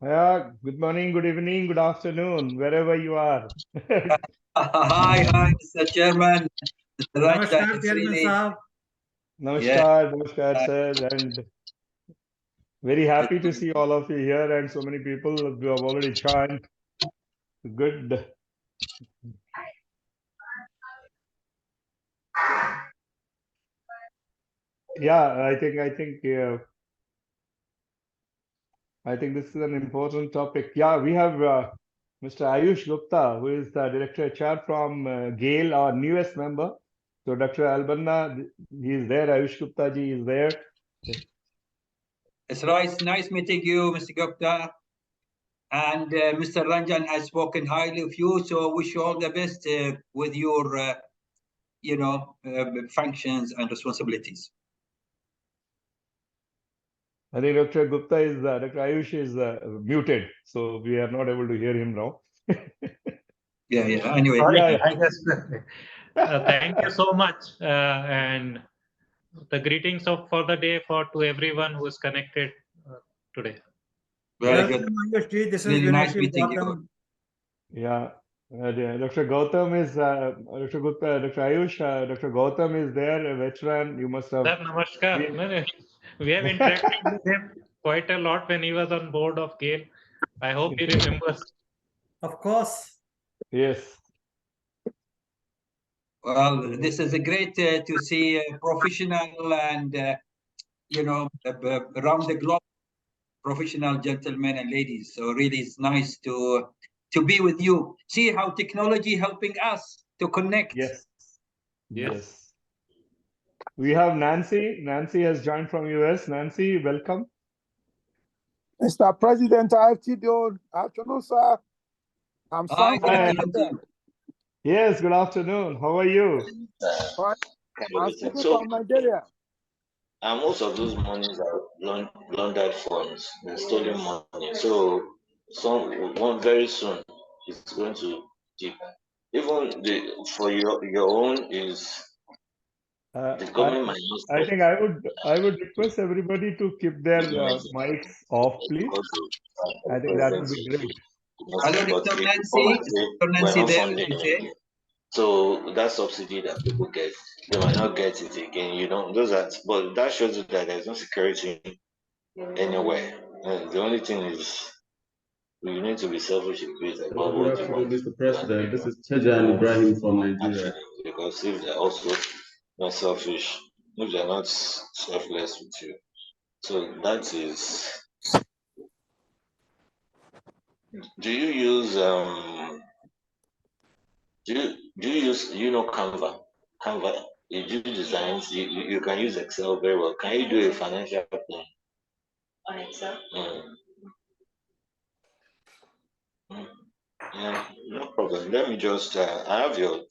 Yeah, good morning, good evening, good afternoon, wherever you are. Hi, Mr. Chairman. Mr. Ranjan, नमस्कार it's chairman really, साहब yeah, Namaskar, sir, and very happy to see all of you here and so many people who have already joined. Good. Yeah, I think this is an important topic. Yeah, we have Mr. Ayush Gupta, who is the Director HR from GAIL, our newest member. So Dr. Albanna, he is there. Ayush Gupta ji is there. it's nice meeting you, Mr. Gupta. And Mr. Ranjan has spoken highly of you, so wish you all the best with your, functions and responsibilities. I think Dr. Gupta is, Dr. Ayush is muted, so we are not able to hear him now. Yeah. Anyway, Sorry, Yeah, I just thank you so much and the greetings for the day to everyone who is connected today. very good. Welcome, Ayush. This is Really nice Vinay. meeting you. Welcome. yeah. Dr. Gautam is, Dr. Gupta, Dr. Ayush, Dr. Gautam is there, a veteran. You must have Sir, namaskar. been. No, we have interacted with him quite a lot when he was on board of GAIL. I hope he remembers. Of course. Yes. Well, this is a great to see professional and, around the globe, professional gentlemen and ladies. So really, it's nice to be with you. See how technology helping us to connect. Yes. Yes. Yes. We have Nancy. Nancy has joined from US. Nancy, welcome. Mr. President, IFTDO, afternoon, sir. I'm Hi, Sam from good Hi. afternoon to Nigeria. you. Yes, good afternoon. How are you? Fine. I'm speaking So, from Nigeria. and most of those monies are laundered funds, and stolen money. So, one very soon it's going to dip. Even for your own is the government might not I stop think I would request everybody to keep their mics off, please. because I think that would be great. Hello, but Dr. the Nancy. government say Dr. we're Nancy not there, funding you it say? again. So that subsidy that people get, they might not get it again. But that shows you that there's no security anywhere. The only thing is you need to be selfish a bit about Good what you afternoon, want. Mr. President. This is Tejan Ibrahim from Nigeria. Because if they're also not selfish, if they're not selfless with you, so that is. Do you use Canva? Canva, you do designs. You can use Excel very well. Can you do a financial plan on Excel? Yeah, no problem. Let me just. I have your.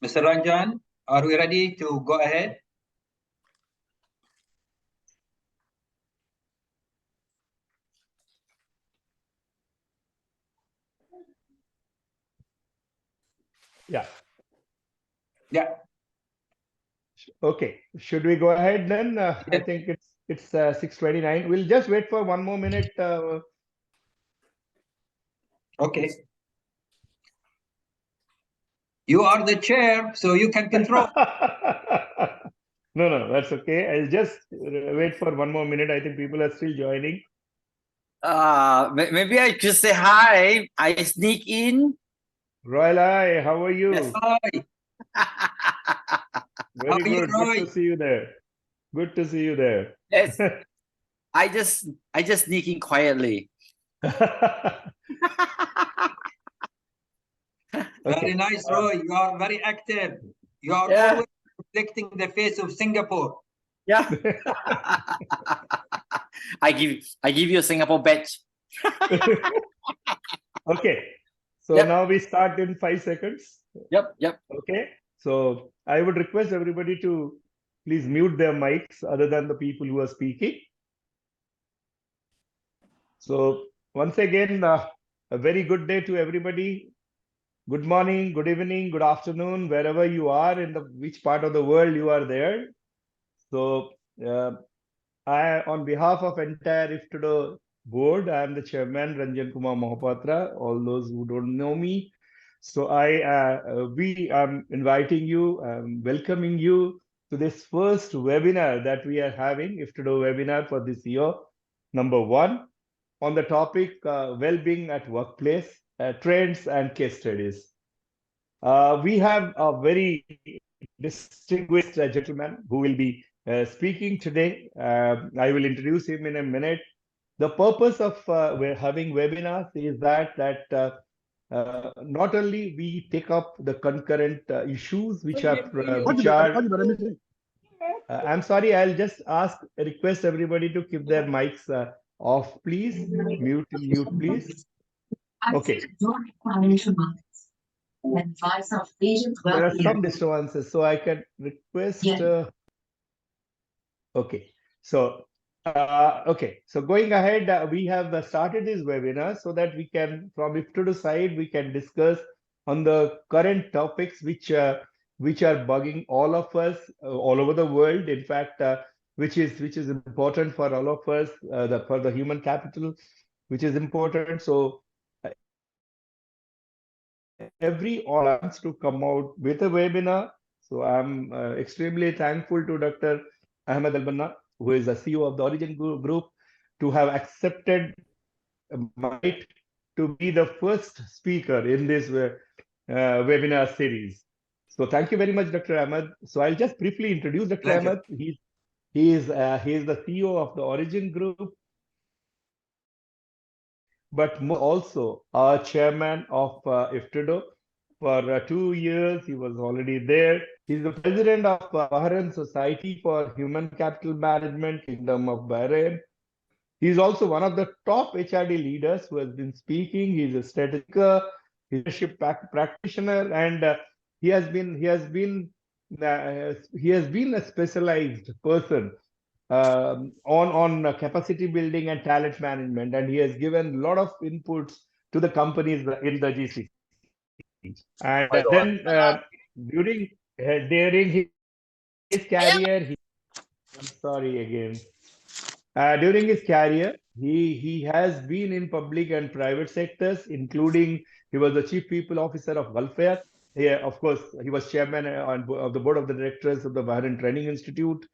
Mr. Ranjan, are we ready to go ahead? Yeah. Yeah. Okay. Should we go ahead then? I think it's 6:29. We'll just wait for one more minute. Okay. You are the chair, so you can control. No, that's okay. I'll just wait for one more minute. I think people are still joining. Maybe I just say hi. I sneak in. Royal Eye, how are you? Yes. Hi. Very How are you, good. Good Roy? to see you there. Good to see you there. Yes. I just sneak in quietly. Very nice, Roy. You are very active. You are Yeah. always reflecting the face of Singapore. Yeah. I give you a Singapore badge. Okay. So Yep. now we start in 5 seconds. Yep. Okay. So I would request everybody to please mute their mics other than the people who are speaking. So once again, a very good day to everybody. Good morning, good evening, good afternoon, wherever you are in which part of the world you are there. So I, on behalf of entire IFTDO board, I am the chairman, Ranjan Kumar Mohapatra. All those who don't know me, so we am inviting you, welcoming you to this first webinar that we are having, IFTDO webinar for this year, number 1, on the topic well-being at workplace, trends and case studies. We have a very distinguished gentleman who will be speaking today. I will introduce him in a minute. The purpose of we're having webinars is that not only we take up the concurrent issues which are I'm sorry, I'll just request everybody to keep their mics off, please. Mute, please. Okay. There are some disturbances, so I can request. Okay, so okay, so going ahead, we have started this webinar so that we can, from IFTDO side, we can discuss on the current topics which are bugging all of us all over the world. In fact, which is important for all of us, for the human capital, which is important. So every wants to come out with a webinar. So I'm extremely thankful to Dr. Ahmed Al-Banna, who is the CEO of the Origin Group, to have accepted my to be the first speaker in this webinar series. So thank you very much, Dr. Ahmed. So I'll just briefly introduce Dr. Ahmed. He is the CEO of the Origin Group, but also our chairman of IFTDO. For 2 years, he was already there. He's the president of Bahrain Society for Human Capital Management, Kingdom of Bahrain. He's also one of the top HRD leaders who has been speaking. He's a strategic leadership practitioner, and he has been a specialized person on capacity building and talent management, and he has given a lot of inputs to the companies in the GCC. And then during his career, I'm sorry again. During his career, he has been in public and private sectors, including he was the chief people officer of welfare. Of course, he was chairman of the board of the directors of the Bahrain Training Institute.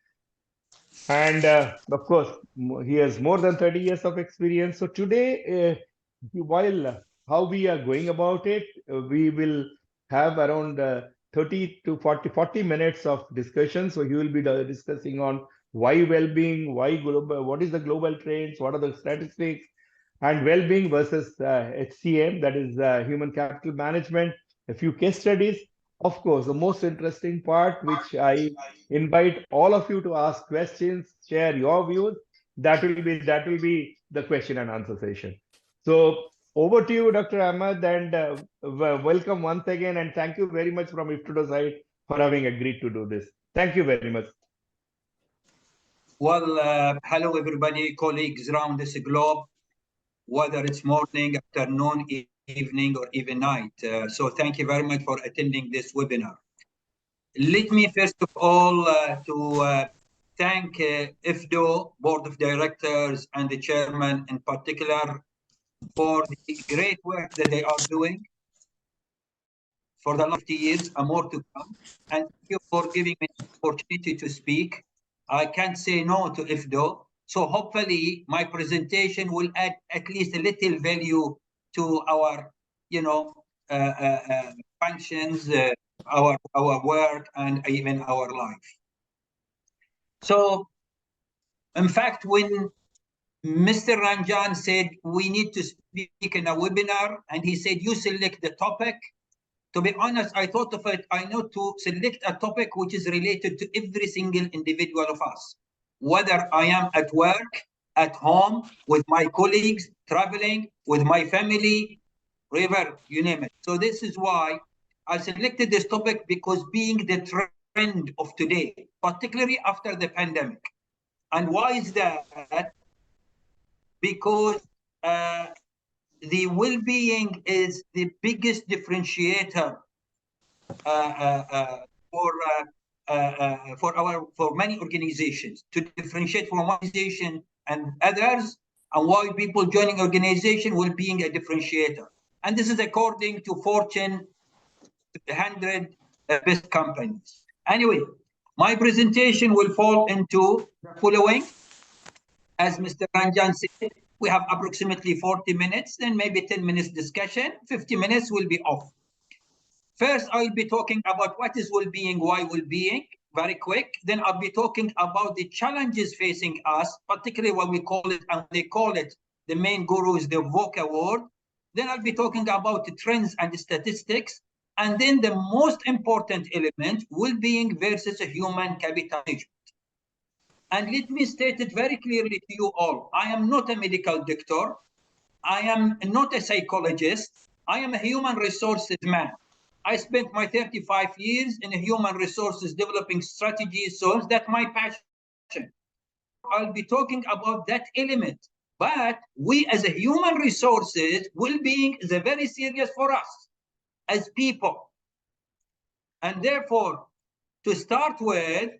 And of course, he has more than 30 years of experience. So today, while how we are going about it, we will have around 30 to 40 minutes of discussion. So he will be discussing on why well-being, why global, what is the global trends, what are the statistics, and well-being versus HCM, that is human capital management, a few case studies. Of course, the most interesting part, which I invite all of you to ask questions, share your views. That will be the question and answer session. So over to you, Dr. Ahmed, and welcome once again, and thank you very much from IFTDO side for having agreed to do this. Thank you very much. Well, hello everybody, colleagues around this globe, whether it's morning, afternoon, evening, or even night. So thank you very much for attending this webinar. Let me first of all to thank IFTDO Board of Directors and the Chairman in particular for the great work that they are doing for the last 50 years and more to come. And thank you for giving me the opportunity to speak. I can't say no to IFTDO. So hopefully my presentation will add at least a little value to our, functions, our work, and even our life. So, in fact, when Mr. Ranjan said we need to speak in a webinar, and he said you select the topic. To be honest, I thought of it. I know to select a topic which is related to every single individual of us, whether I am at work, at home, with my colleagues, traveling, with my family, wherever, you name it. So this is why I selected this topic, because being the trend of today, particularly after the pandemic. And why is that? Because the well-being is the biggest differentiator for many organizations, to differentiate from one organization and others, and why people joining organization will being a differentiator. And this is according to Fortune 100 best companies. Anyway, my presentation will fall into the following. As Mr. Ranjan said, we have approximately 40 minutes, then maybe 10 minutes discussion, 50 minutes will be off. First, I'll be talking about what is well-being, why well-being, very quick. Then I'll be talking about the challenges facing us, particularly what we call it, and they call it, the main guru is the VOCA word. Then I'll be talking about the trends and the statistics. And then the most important element, well-being versus a human capital management. And let me state it very clearly to you all. I am not a medical doctor. I am not a psychologist. I am a human resources man. I spent my 35 years in human resources developing strategies, so that's my passion. I'll be talking about that element. But we as a human resources, well-being is a very serious for us as people. And therefore, to start with,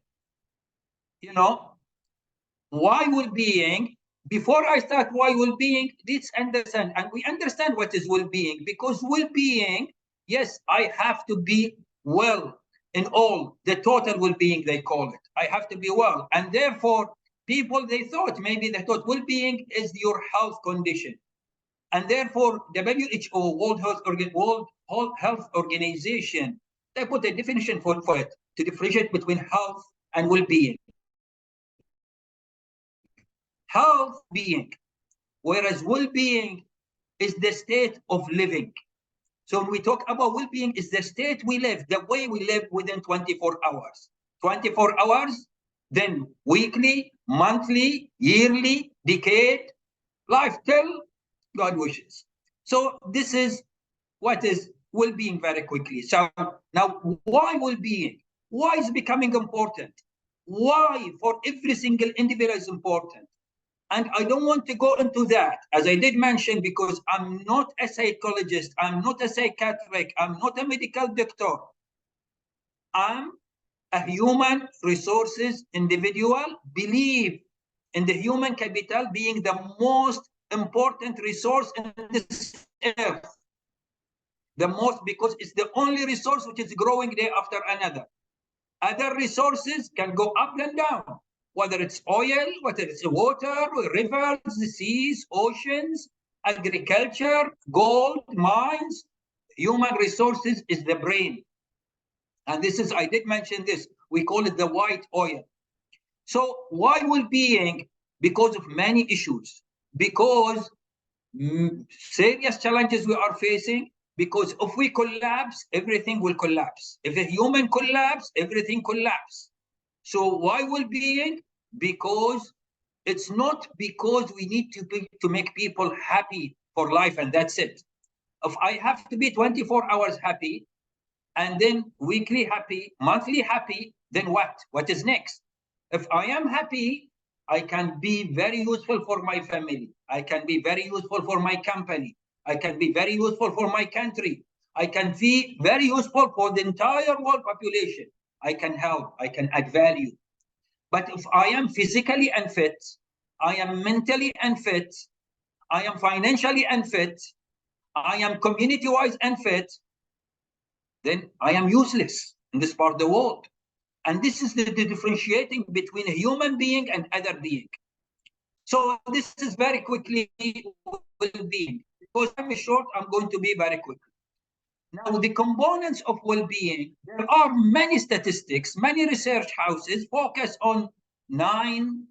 why well-being? Before I start why well-being, let's understand, and we understand what is well-being, because well-being, yes, I have to be well in all, the total well-being they call it. I have to be well. And therefore, people, they thought well-being is your health condition. And therefore, WHO, World Health Organization, they put a definition for it, to differentiate between health and well-being. Health being, whereas well-being is the state of living. So when we talk about well-being, is the state we live, the way we live within 24 hours. 24 hours, then weekly, monthly, yearly, decade, life till God wishes. So this is what is well-being very quickly. So now, why well-being? Why is becoming important? Why for every single individual is important? And I don't want to go into that, as I did mention, because I'm not a psychologist, I'm not a psychiatric, I'm not a medical doctor. I'm a human resources individual, believe in the human capital being the most important resource in this earth. The most, because it's the only resource which is growing day after another. Other resources can go up and down, whether it's oil, whether it's water, rivers, seas, oceans, agriculture, gold, mines. Human resources is the brain. And this is, I did mention this, we call it the white oil. So why well-being? Because of many issues, because serious challenges we are facing, because if we collapse, everything will collapse. If a human collapse, everything collapse. So why well-being? Because it's not because we need to make people happy for life and that's it. If I have to be 24 hours happy, and then weekly happy, monthly happy, then what? What is next? If I am happy, I can be very useful for my family. I can be very useful for my company. I can be very useful for my country. I can be very useful for the entire world population. I can help, I can add value. But if I am physically unfit, I am mentally unfit, I am financially unfit, I am community-wise unfit, then I am useless in this part of the world. And this is the differentiating between a human being and other being. So this is very quickly well-being. Because time is short, I'm going to be very quick. Now, the components of well-being, there are many statistics, many research houses focus on 9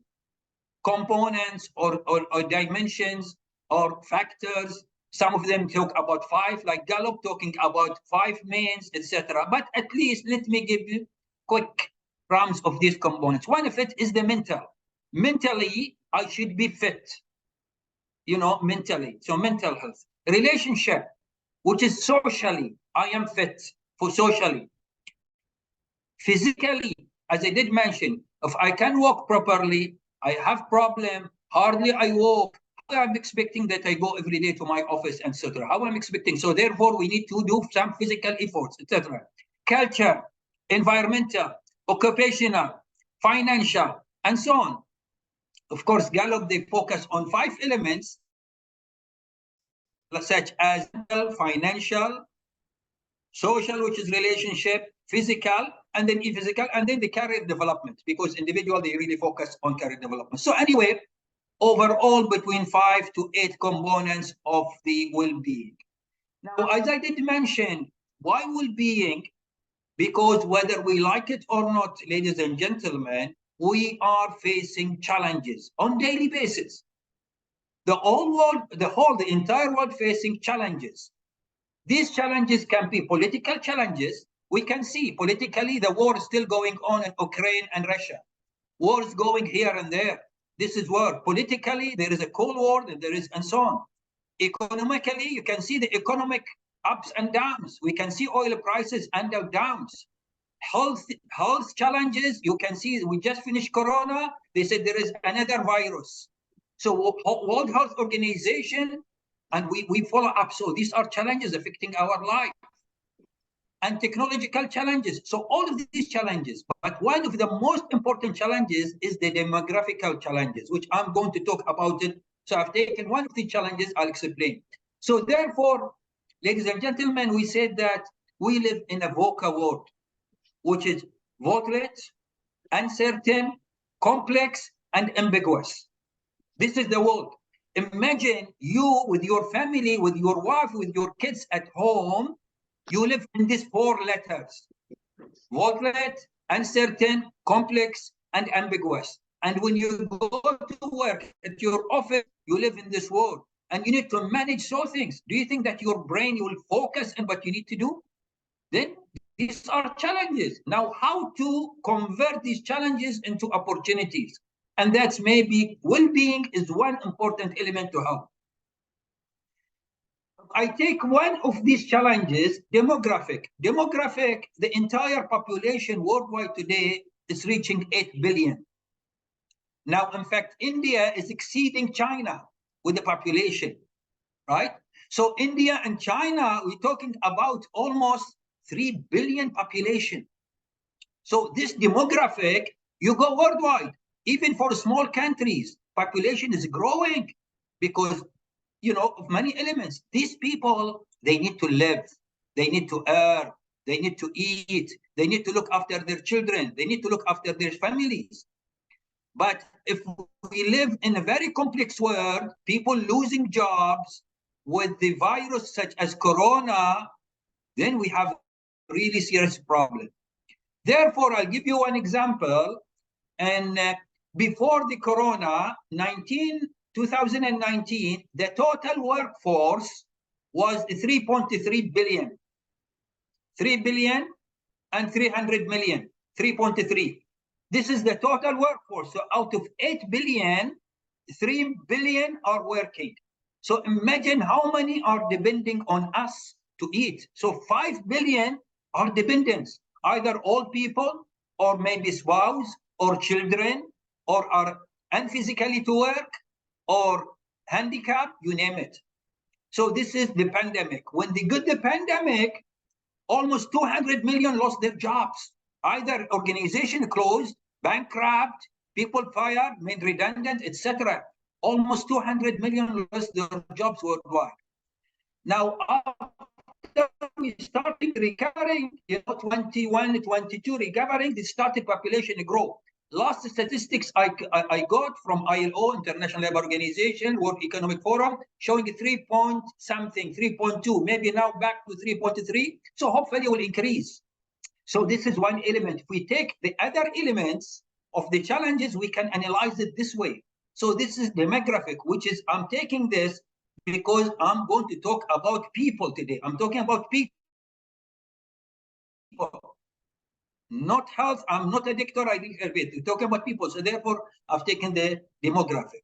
components or dimensions or factors. Some of them talk about 5, like Gallup talking about 5 mains, etc. But at least let me give you quick crumbs of these components. One of it is the mental. Mentally, I should be fit, you know, mentally. So mental health. Relationship, which is socially, I am fit for socially. Physically, as I did mention, if I can walk properly, I have problem, hardly I walk. How I'm expecting that I go every day to my office, etc. How I'm expecting. So therefore, we need to do some physical efforts, etc. Culture, environmental, occupational, financial, and so on. Of course, Gallup, they focus on 5 elements, such as financial, social, which is relationship, physical, and then e-physical, and then the career development, because individual, they really focus on career development. So anyway, overall, between 5 to 8 components of the well-being. Now, as I did mention, why well-being? Because whether we like it or not, ladies and gentlemen, we are facing challenges on daily basis. The entire world facing challenges. These challenges can be political challenges. We can see politically the war is still going on in Ukraine and Russia. War is going here and there. This is war. Politically, there is a Cold War, and so on. Economically, you can see the economic ups and downs. We can see oil prices and downs. Health challenges, you can see we just finished Corona. They said there is another virus. So World Health Organization, and we follow up. So these are challenges affecting our life. And technological challenges. So all of these challenges, but one of the most important challenges is the demographical challenges, which I'm going to talk about it. So I've taken one of the challenges, I'll explain. So therefore, ladies and gentlemen, we said that we live in a VUCA world, which is volatile, uncertain, complex, and ambiguous. This is the world. Imagine you with your family, with your wife, with your kids at home. You live in these 4 letters: volatile, uncertain, complex, and ambiguous. And when you go to work at your office, you live in this world. And you need to manage so things. Do you think that your brain will focus on what you need to do? Then these are challenges. Now, how to convert these challenges into opportunities? And that's maybe well-being is one important element to help. I take one of these challenges, demographic. Demographic, the entire population worldwide today is reaching 8 billion. Now, in fact, India is exceeding China with the population, right? So India and China, we're talking about almost 3 billion population. So this demographic, you go worldwide, even for small countries, population is growing because, you know, of many elements. These people, they need to live, they need to earn, they need to eat, they need to look after their children, they need to look after their families. But if we live in a very complex world, people losing jobs with the virus such as Corona, then we have a really serious problem. Therefore, I'll give you one example. And before the Corona, 2019, the total workforce was 3.3 billion. 3 billion and 300 million, 3.3. This is the total workforce. So out of 8 billion, 3 billion are working. So imagine how many are depending on us to eat. So 5 billion are dependents, either old people or maybe spouse or children or are unphysically to work or handicapped, you name it. So this is the pandemic. When they got the pandemic, almost 200 million lost their jobs. Either organization closed, bankrupt, people fired, made redundant, etc. Almost 200 million lost their jobs worldwide. Now, after we started recovering, 21, 22 recovering, the started population grow. Last statistics I got from ILO, International Labour Organization, World Economic Forum, showing 3 point something, 3.2, maybe now back to 3.3. So hopefully it will increase. So this is one element. If we take the other elements of the challenges, we can analyze it this way. So this is demographic, which is, I'm taking this because I'm going to talk about people today. I'm talking about people. not health. I'm not a doctor. We're talking about people. So therefore, I've taken the demographic.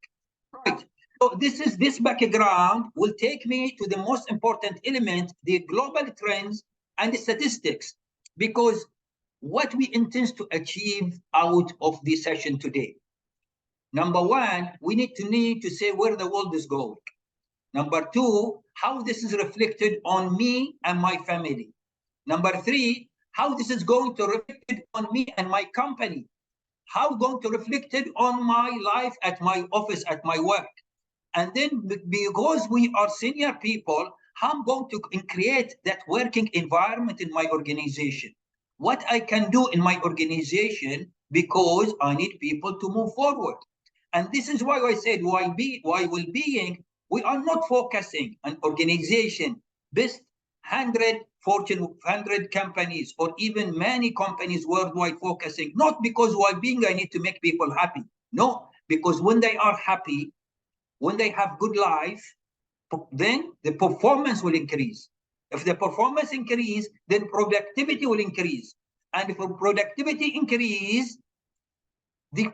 Right. So this background will take me to the most important element, the global trends and the statistics, because what we intend to achieve out of this session today. Number one, we need to say where the world is going. Number two, how this is reflected on me and my family. Number three, how this is going to reflect on me and my company. How going to reflect it on my life at my office, at my work. And then because we are senior people, how I'm going to create that working environment in my organization. What I can do in my organization, because I need people to move forward. And this is why I said why well-being, we are not focusing on organization, best 100 Fortune 100 companies, or even many companies worldwide focusing, not because well-being, I need to make people happy. No, because when they are happy, when they have good life, then the performance will increase. If the performance increase, then productivity will increase. And if productivity increase, the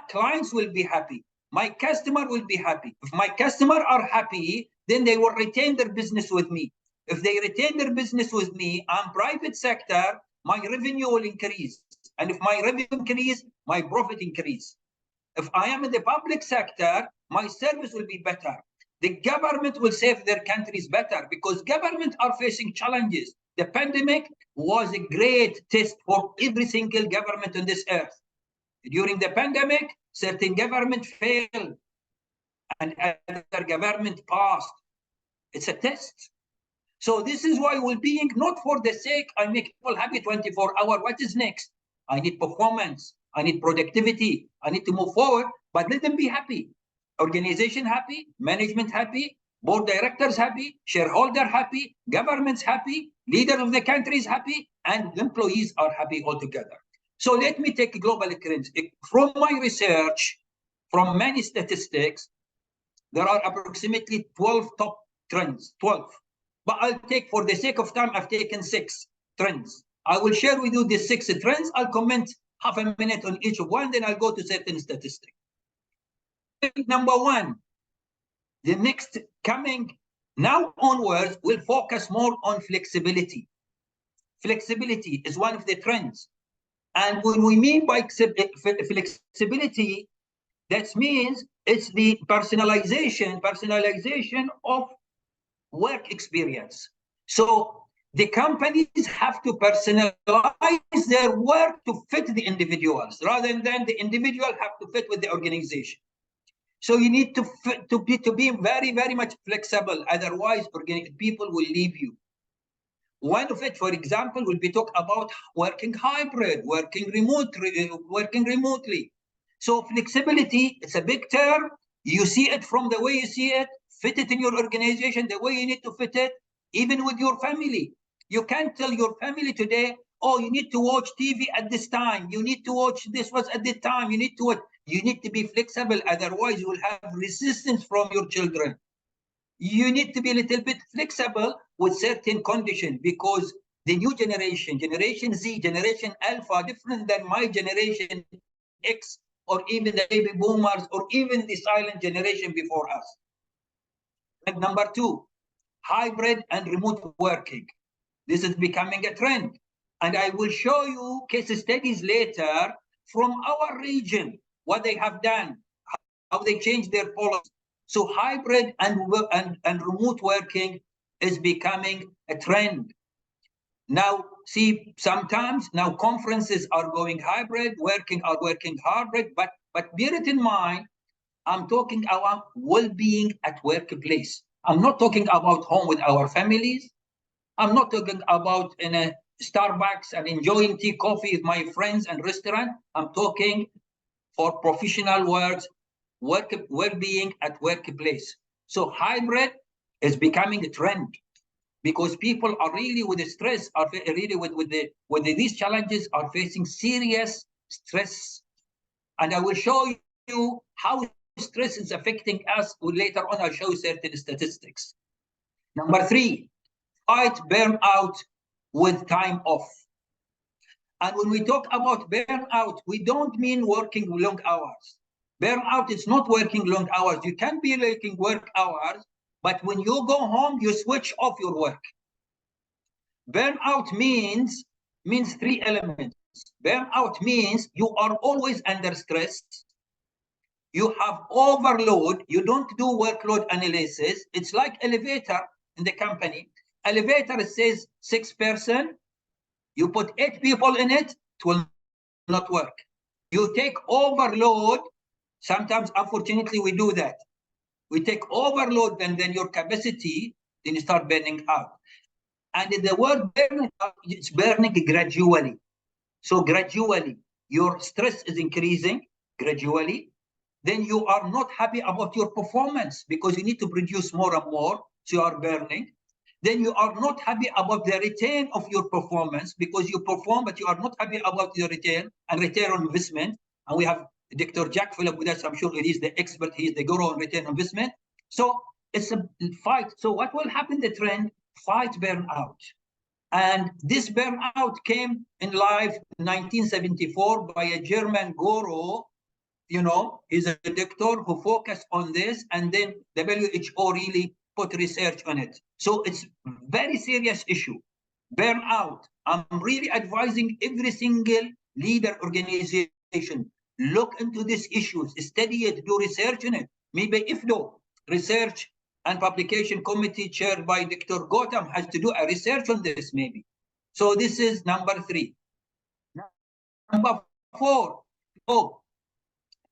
clients will be happy. My customer will be happy. If my customer are happy, then they will retain their business with me. If they retain their business with me, I'm private sector, my revenue will increase. And if my revenue increase, my profit increase. If I am in the public sector, my service will be better. The government will save their countries better, because government are facing challenges. The pandemic was a great test for every single government on this earth. During the pandemic, certain government failed and other government passed. It's a test. So this is why well-being, not for the sake I make people happy 24 hours. What is next? I need performance. I need productivity. I need to move forward, but let them be happy. Organization happy, management happy, board directors happy, shareholder happy, governments happy, leader of the country is happy, and employees are happy altogether. So let me take global trends. From my research, from many statistics, there are approximately 12 top trends, 12. But I'll take, for the sake of time, I've taken 6 trends. I will share with you the 6 trends. I'll comment half a minute on each one, then I'll go to certain statistics. Number one, the next coming now onwards, we'll focus more on flexibility. Flexibility is one of the trends. And when we mean by flexibility, that means it's the personalization of work experience. So the companies have to personalize their work to fit the individuals, rather than the individual have to fit with the organization. So you need to be very, very much flexible. Otherwise, people will leave you. One of it, for example, will be talk about working hybrid, working remotely. So flexibility, it's a big term. You see it from the way you see it, fit it in your organization, the way you need to fit it, even with your family. You can't tell your family today, oh, you need to watch TV at this time. You need to watch this was at this time. You need to watch. You need to be flexible. Otherwise, you will have resistance from your children. You need to be a little bit flexible with certain conditions, because the new generation, Generation Z, Generation Alpha, different than my generation X, or even the baby boomers, or even the silent generation before us. And number 2, hybrid and remote working. This is becoming a trend. And I will show you case studies later from our region, what they have done, how they changed their policy. So hybrid and remote working is becoming a trend. Now, see, sometimes now conferences are going hybrid, working hybrid, but bear it in mind, I'm talking about well-being at workplace. I'm not talking about home with our families. I'm not talking about in a Starbucks and enjoying tea, coffee with my friends and restaurant. I'm talking for professional works, well-being at workplace. So hybrid is becoming a trend, because people are really with the stress, are really with these challenges, are facing serious stress. And I will show you how stress is affecting us. Later on, I'll show you certain statistics. Number 3, fight burnout with time off. And when we talk about burnout, we don't mean working long hours. Burnout is not working long hours. You can be making work hours, but when you go home, you switch off your work. Burnout means three elements. Burnout means you are always under stress. You have overload. You don't do workload analysis. It's like elevator in the company. Elevator says 6 person. You put 8 people in it, it will not work. You take overload. Sometimes, unfortunately, we do that. We take overload, and then your capacity, then you start burning out. And the word burning out, it's burning gradually. So gradually, your stress is increasing gradually. Then you are not happy about your performance because you need to produce more and more, so you are burning. Then you are not happy about the return of your performance because you perform, but you are not happy about the return and return on investment. And we have Dr. Jack Phillip with us. I'm sure he is the expert. He is the guru on return on investment. So it's a fight. So what will happen? The trend, fight burnout. And this burnout came in life in 1974 by a German guru. You know, he's a doctor who focused on this, and then WHO really put research on it. So it's a very serious issue. Burnout. I'm really advising every single leader organization, look into these issues, study it, do research on it. Maybe IFTDO, Research and Publication Committee chaired by Dr. Gautam, has to do a research on this maybe. So this is number 3. Number 4,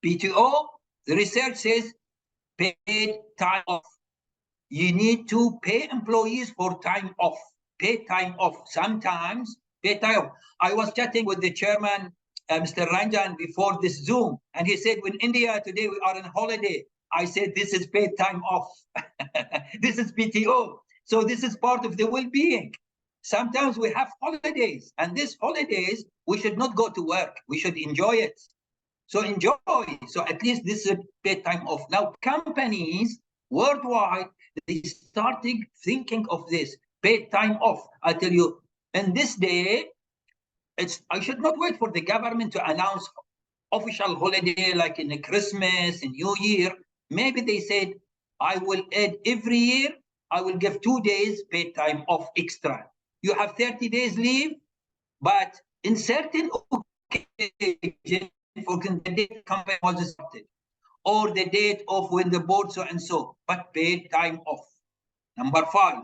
PTO, the research says paid time off. You need to pay employees for time off. Pay time off. Sometimes pay time off. I was chatting with the chairman, Mr. Ranjan, before this Zoom, and he said, when India today we are on holiday, I said, this is paid time off. This is PTO. So this is part of the well-being. Sometimes we have holidays, and these holidays, we should not go to work. We should enjoy it. So enjoy. So at least this is paid time off. Now, companies worldwide, they starting thinking of this paid time off. I tell you, in this day, I should not wait for the government to announce official holiday like in Christmas and New Year. Maybe they said, I will add every year, I will give 2 days paid time off extra. You have 30 days leave, but in certain occasions, for the date company was started, or the date of when the board so and so, but paid time off. Number 5,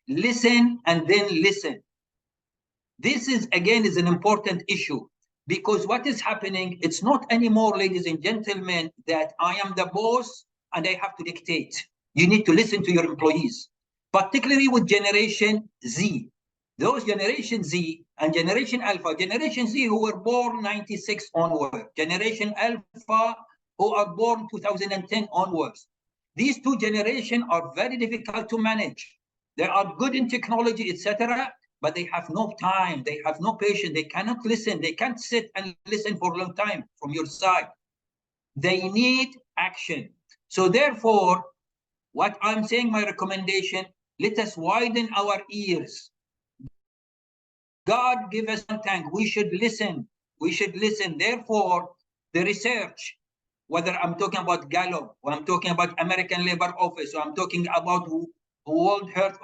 listen and then listen. This is again is an important issue because what is happening, it's not anymore, ladies and gentlemen, that I am the boss and I have to dictate. You need to listen to your employees, particularly with Generation Z. Those Generation Z and Generation Alpha, Generation Z who were born 96 onward, Generation Alpha who are born 2010 onwards. These two generations are very difficult to manage. They are good in technology, etc., but they have no time, they have no patience, they cannot listen, they can't sit and listen for a long time from your side. They need action. So therefore, what I'm saying, my recommendation, let us widen our ears. God give us one thing, we should listen. We should listen. Therefore, the research, whether I'm talking about Gallup, or I'm talking about American Labor Office, or I'm talking about World Health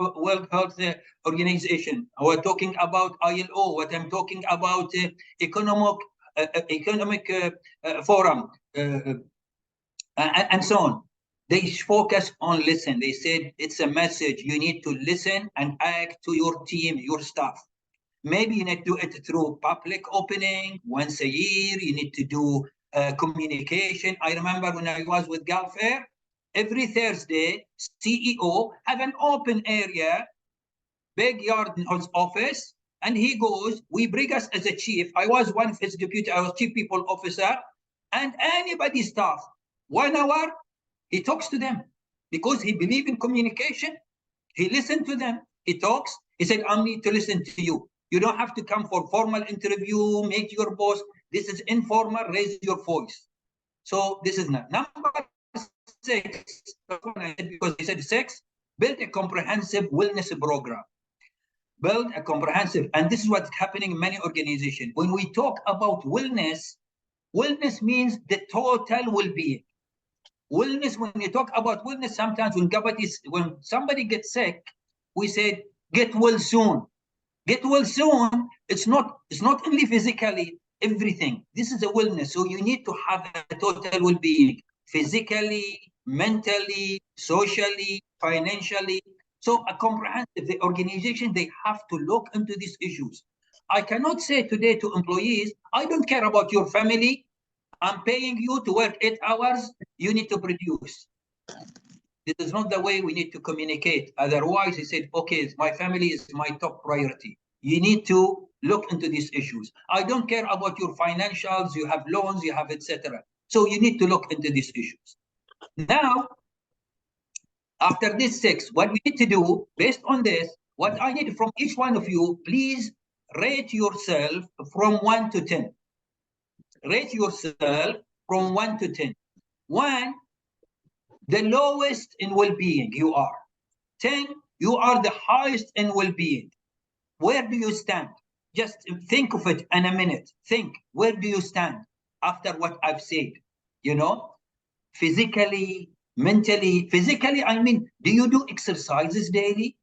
Organization, or we're talking about ILO, what I'm talking about Economic Forum, and so on. They focus on listen. They said it's a message. You need to listen and act to your team, your staff. Maybe you need to do it through public opening once a year. You need to do communication. I remember when I was with Gulf Air, every Thursday, CEO have an open area, big yard in his office, and he goes, we bring us as a chief. I was one of his deputy, I was chief people officer, and anybody staff, 1 hour, he talks to them because he believes in communication. He listened to them, he talks, he said, I need to listen to you. You don't have to come for formal interview, make your boss. This is informal, raise your voice. So this is not. Number 6, because he said 6, build a comprehensive wellness program. build a comprehensive, and this is what's happening in many organizations. When we talk about wellness, wellness means the total well-being. Wellness, when you talk about wellness, sometimes when somebody gets sick, we say, get well soon. Get well soon, it's not only physically, everything. This is a wellness. So you need to have a total well-being, physically, mentally, socially, financially. So a comprehensive, the organization, they have to look into these issues. I cannot say today to employees, I don't care about your family. I'm paying you to work 8 hours. You need to produce. This is not the way we need to communicate. Otherwise, he said, okay, my family is my top priority. You need to look into these issues. I don't care about your financials. You have loans, you have etc. So you need to look into these issues. Now, after this 6, what we need to do, based on this, what I need from each one of you, please rate yourself from 1 to 10. Rate yourself from 1 to 10. 1, the lowest in well-being you are. 10, you are the highest in well-being. Where do you stand? Just think of it in a minute. Think, where do you stand after what I've said? You know, physically, mentally. Physically, I mean, do you do exercises daily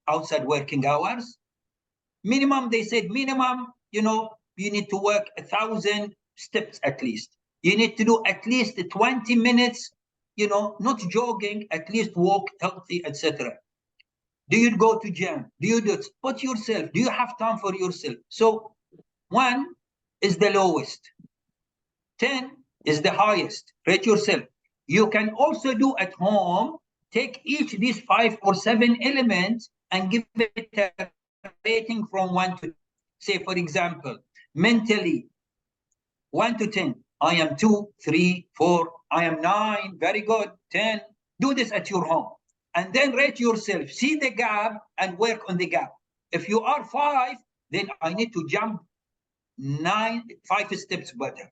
outside working hours? Minimum, they said minimum, you know, you need to work 1,000 steps at least. You need to do at least 20 minutes, you know, not jogging, at least walk healthy, etc. Do you go to gym? Do you do it? Put yourself, do you have time for yourself? So 1 is the lowest. 10 is the highest. Rate yourself. You can also do at home, take each of these 5 or 7 elements and give it a rating from 1 to 10. Say, for example, mentally, 1 to 10. I am 2, 3, 4. I am 9. Very good. 10. Do this at your home. And then rate yourself. See the gap and work on the gap. If you are 5, then I need to jump 5 steps better.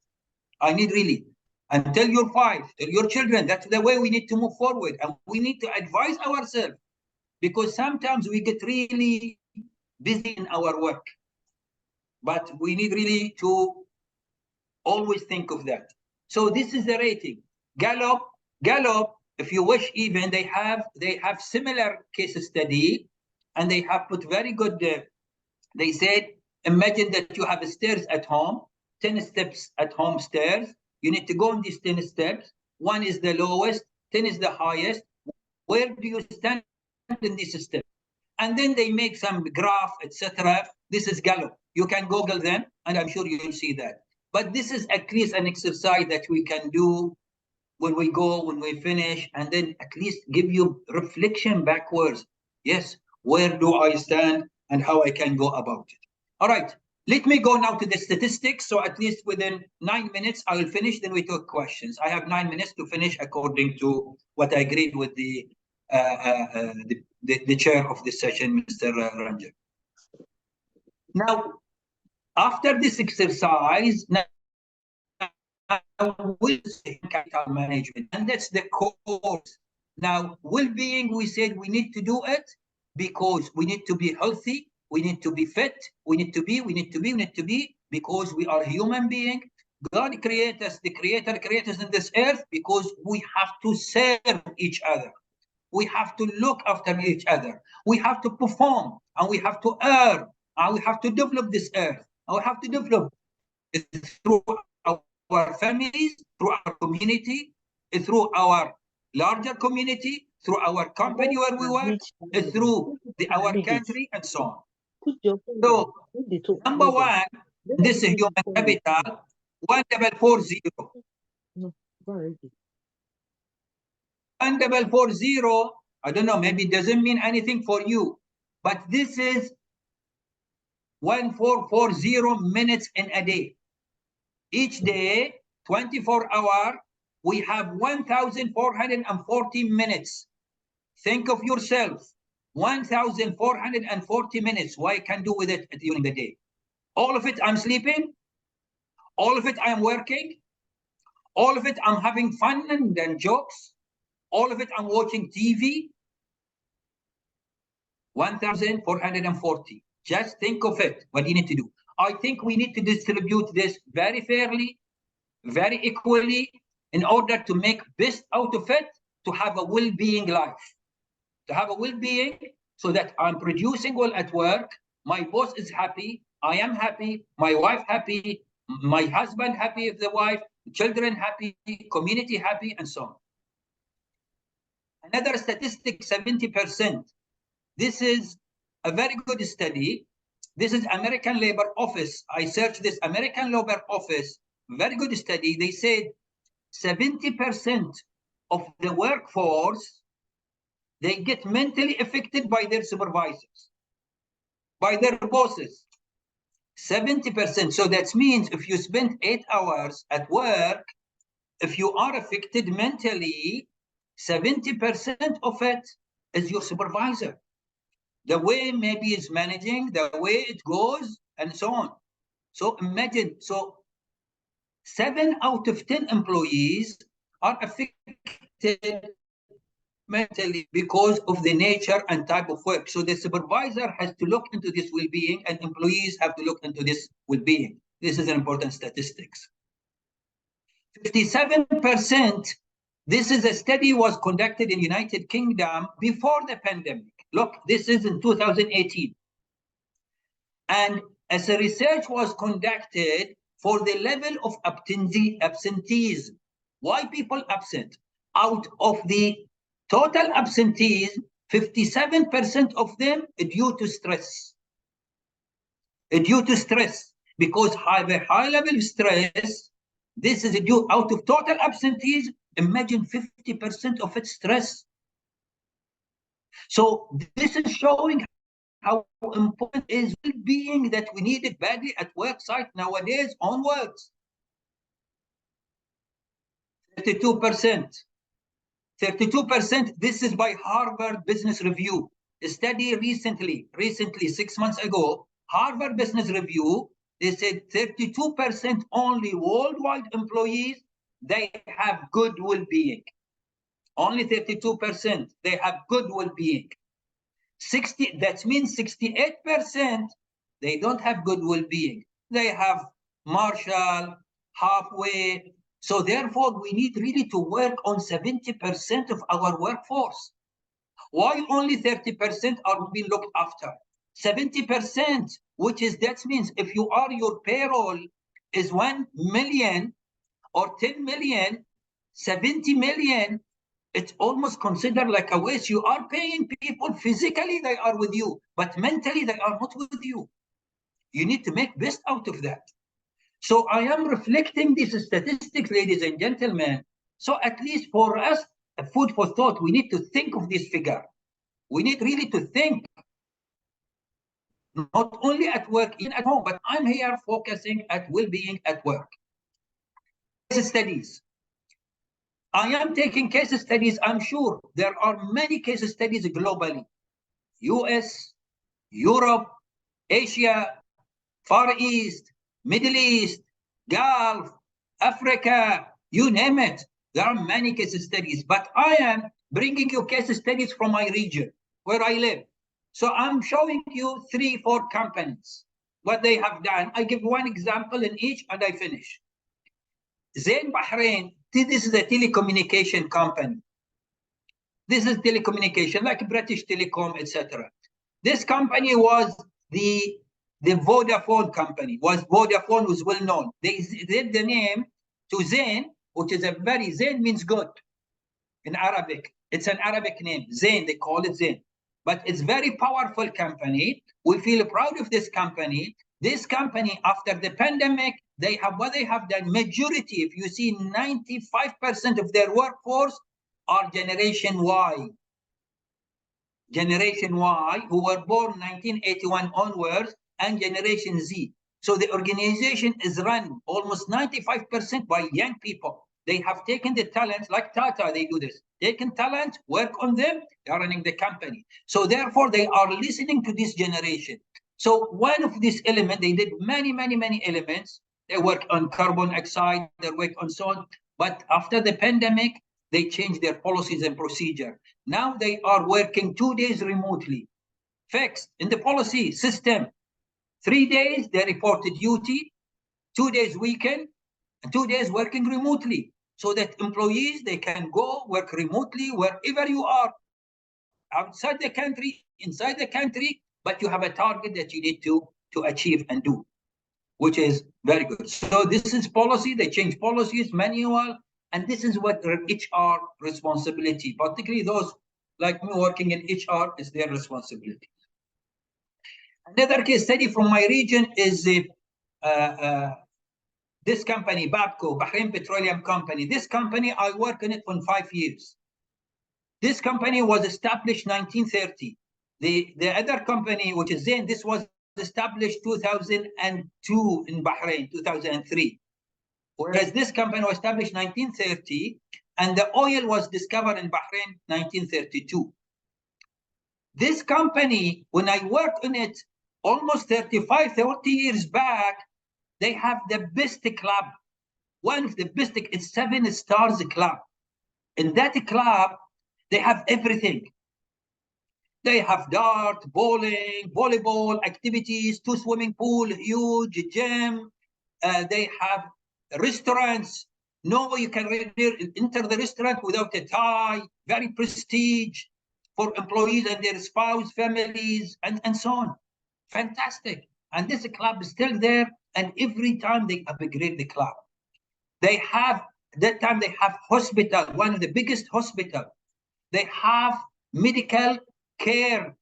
I need really. Until you're 5, tell your children, that's the way we need to move forward. And we need to advise ourselves. Because sometimes we get really busy in our work. But we need really to always think of that. So this is the rating. Gallup, if you wish, even they have similar case study, and they have put very good. They said, imagine that you have stairs at home, 10 steps at home stairs. You need to go on these 10 steps. 1 is the lowest, 10 is the highest. Where do you stand in this step? And then they make some graph, etc. This is Gallup. You can Google them, and I'm sure you'll see that. But this is at least an exercise that we can do when we go, when we finish, and then at least give you reflection backwards. Yes, where do I stand and how I can go about it? All right, let me go now to the statistics. So at least within 9 minutes, I will finish, then we take questions. I have 9 minutes to finish according to what I agreed with the chair of this session, Mr. Ranjan. Now, after this exercise, now we'll say capital management, and that's the course. Now, well-being, we said we need to do it because we need to be healthy, we need to be fit, we need to be, because we are human beings. God created us, the Creator created us in this earth because we have to serve each other. We have to look after each other. We have to perform, and we have to earn, and we have to develop this earth. And we have to develop it through our families, through our community, through our larger community, through our company where we work, through our country, and so on. So, number 1, this is human capital, 1440. 1440, I don't know, maybe it doesn't mean anything for you, but this is 1440 minutes in a day. Each day, 24 hours, we have 1,440 minutes. Think of yourself, 1,440 minutes. What I can do with it during the day? All of it I'm sleeping, all of it I'm working, all of it I'm having fun and jokes, all of it I'm watching TV. 1,440. Just think of it, what you need to do. I think we need to distribute this very fairly, very equally, in order to make best out of it, to have a well-being life. To have a well-being so that I'm producing well at work, my boss is happy, I am happy, my wife happy, my husband happy with the wife, children happy, community happy, and so on. Another statistic, 70%. This is a very good study. This is American Labor Office. I searched this American Labor Office, very good study. They said 70% of the workforce, they get mentally affected by their supervisors, by their bosses. 70%. So that means if you spend 8 hours at work, if you are affected mentally, 70% of it is your supervisor. The way maybe it's managing, the way it goes, and so on. So imagine, so 7 out of 10 employees are affected mentally because of the nature and type of work. So the supervisor has to look into this well-being, and employees have to look into this well-being. This is an important statistics. 57%, this is a study was conducted in United Kingdom before the pandemic. Look, this is in 2018. And as a research was conducted for the level of absenteeism. Why people absent? Out of the total absentees, 57% of them are due to stress. Due to stress, because have a high level of stress, this is due out of total absentees, imagine 50% of it stress. So this is showing how important is well-being that we need it badly at work site nowadays onwards. 32%. 32%, this is by Harvard Business Review. A study recently, 6 months ago, Harvard Business Review, they said 32% only worldwide employees, they have good well-being. Only 32%, they have good well-being. 60, that means 68%, they don't have good well-being. They have partial, halfway. So therefore, we need really to work on 70% of our workforce. Why only 30% are being looked after? 70%, which is, that means if you are, your payroll is 1 million or 10 million, 70 million, it's almost considered like a waste. You are paying people physically, they are with you, but mentally they are not with you. You need to make best out of that. So I am reflecting these statistics, ladies and gentlemen. So at least for us, a food for thought, we need to think of this figure. We need really to think, not only at work, even at home, but I'm here focusing at well-being at work. Case studies. I am taking case studies. I'm sure there are many case studies globally. US, Europe, Asia, Far East, Middle East, Gulf, Africa, you name it. There are many case studies, but I am bringing you case studies from my region, where I live. So I'm showing you 3-4 companies, what they have done. I give one example in each and I finish. Zain Bahrain, this is a telecommunication company. This is telecommunication, like British Telecom, etc. This company was the Vodafone company. Vodafone was well known. They did the name to Zain, which is a very, Zain means good in Arabic. It's an Arabic name, Zain, they call it Zain. But it's very powerful company. We feel proud of this company. This company, after the pandemic, they have what they have done. Majority, if you see, 95% of their workforce are Generation Y. Generation Y, who were born 1981 onwards, and Generation Z. So the organization is run almost 95% by young people. They have taken the talent, like Tata, they do this. Taken talent, work on them, they are running the company. So therefore, they are listening to this generation. So one of these elements, they did many elements. They work on carbon dioxide, they work on so on. But after the pandemic, they changed their policies and procedure. Now they are working 2 days remotely, fixed in the policy system. 3 days they reported duty, 2 days weekend, and 2 days working remotely, so that employees, they can go work remotely wherever you are, outside the country, inside the country, but you have a target that you need to achieve and do, which is very good. So this is policy. They change policies, manual, and this is what HR responsibility, particularly those like me working in HR, is their responsibility. Another case study from my region is this company, Babco, Bahrain Petroleum Company. This company, I worked in it for 5 years. This company was established 1930. The other company, which is Zain, this was established 2002 in Bahrain, 2003. Whereas this company was established 1930, and the oil was discovered in Bahrain 1932. This company, when I worked in it almost 35, 30 years back, they have the best club. One of the best, it's 7 stars club. In that club, they have everything. They have dart, bowling, volleyball, activities, 2 swimming pool, huge gym. They have restaurants. No way you can enter the restaurant without a tie. Very prestige for employees and their spouse, families, and so on. Fantastic. And this club is still there, and every time they upgrade the club. They have, that time they have hospital, one of the biggest hospital. They have medical care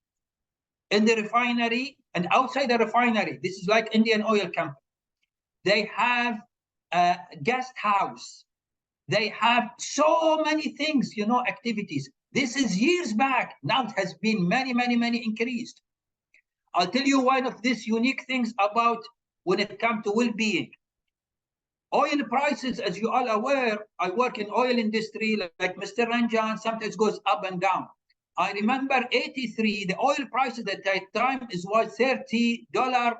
in the refinery and outside the refinery. This is like Indian Oil Company. They have a guest house. They have so many things, you know, activities. This is years back. Now it has been many, many, many increased. I'll tell you one of these unique things about when it comes to well-being. Oil prices, as you all aware, I work in oil industry like Mr. Ranjan, sometimes goes up and down. I remember 83, the oil prices at that time was $30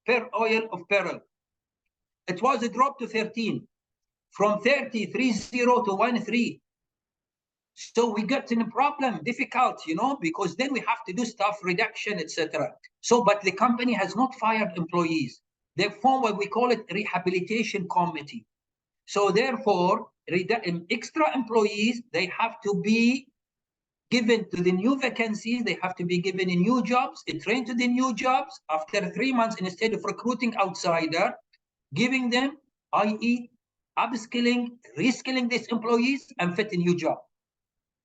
per oil of barrel. It was a drop to 13, from 30 to 13. So we got in a problem, difficult, you know, because then we have to do staff reduction, etc. So, but the company has not fired employees. They form what we call it rehabilitation committee. So therefore, extra employees, they have to be given to the new vacancies, they have to be given in new jobs, trained to the new jobs. After 3 months, instead of recruiting outsider, giving them, i.e. upskilling, reskilling these employees and fit a new job.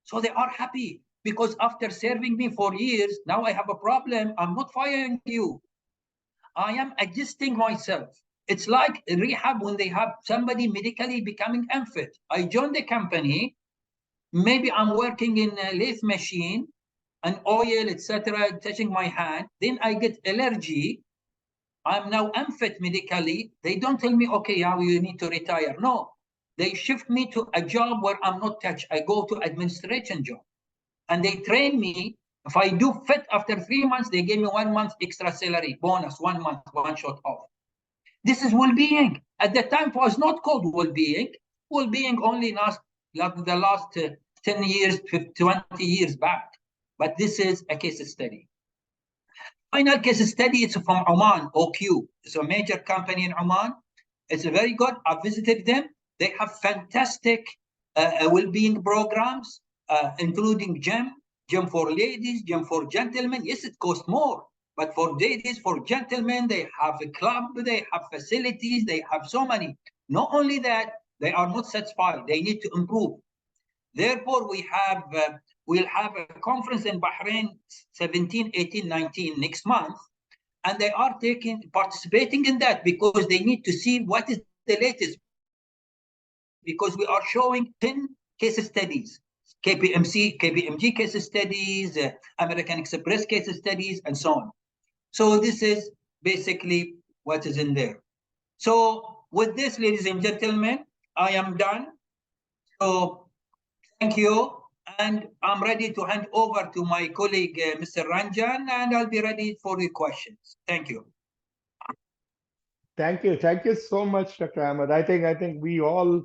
So they are happy because after serving me for years, now I have a problem. I'm not firing you. I am adjusting myself. It's like rehab when they have somebody medically becoming unfit. I joined the company. Maybe I'm working in a lathe machine, an oil, etc., touching my hand. Then I get allergy. I'm now unfit medically. They don't tell me, okay, now you need to retire. No, they shift me to a job where I'm not touched. I go to administration job. And they train me. If I do fit after 3 months, they give me 1 month extra salary, bonus, 1 month, 1 shot off. This is well-being. At the time, it was not called well-being. Well-being only the last 10 years, 20 years back. But this is a case study. Final case study, it's from Oman, OQ. It's a major company in Oman. It's very good. I visited them. They have fantastic well-being programs, including gym for ladies, gym for gentlemen. Yes, it costs more. But for ladies, for gentlemen, they have a club, they have facilities, they have so many. Not only that, they are not satisfied. They need to improve. Therefore, we'll have a conference in Bahrain 17, 18, 19 next month. And they are participating in that because they need to see what is the latest. Because we are showing 10 case studies, KPMG case studies, American Express case studies, and so on. So this is basically what is in there. So with this, ladies and gentlemen, I am done. So thank you. And I'm ready to hand over to my colleague, Mr. Ranjan, and I'll be ready for your questions. Thank you. Thank you. Thank you so much, Dr. Ahmed. I think we all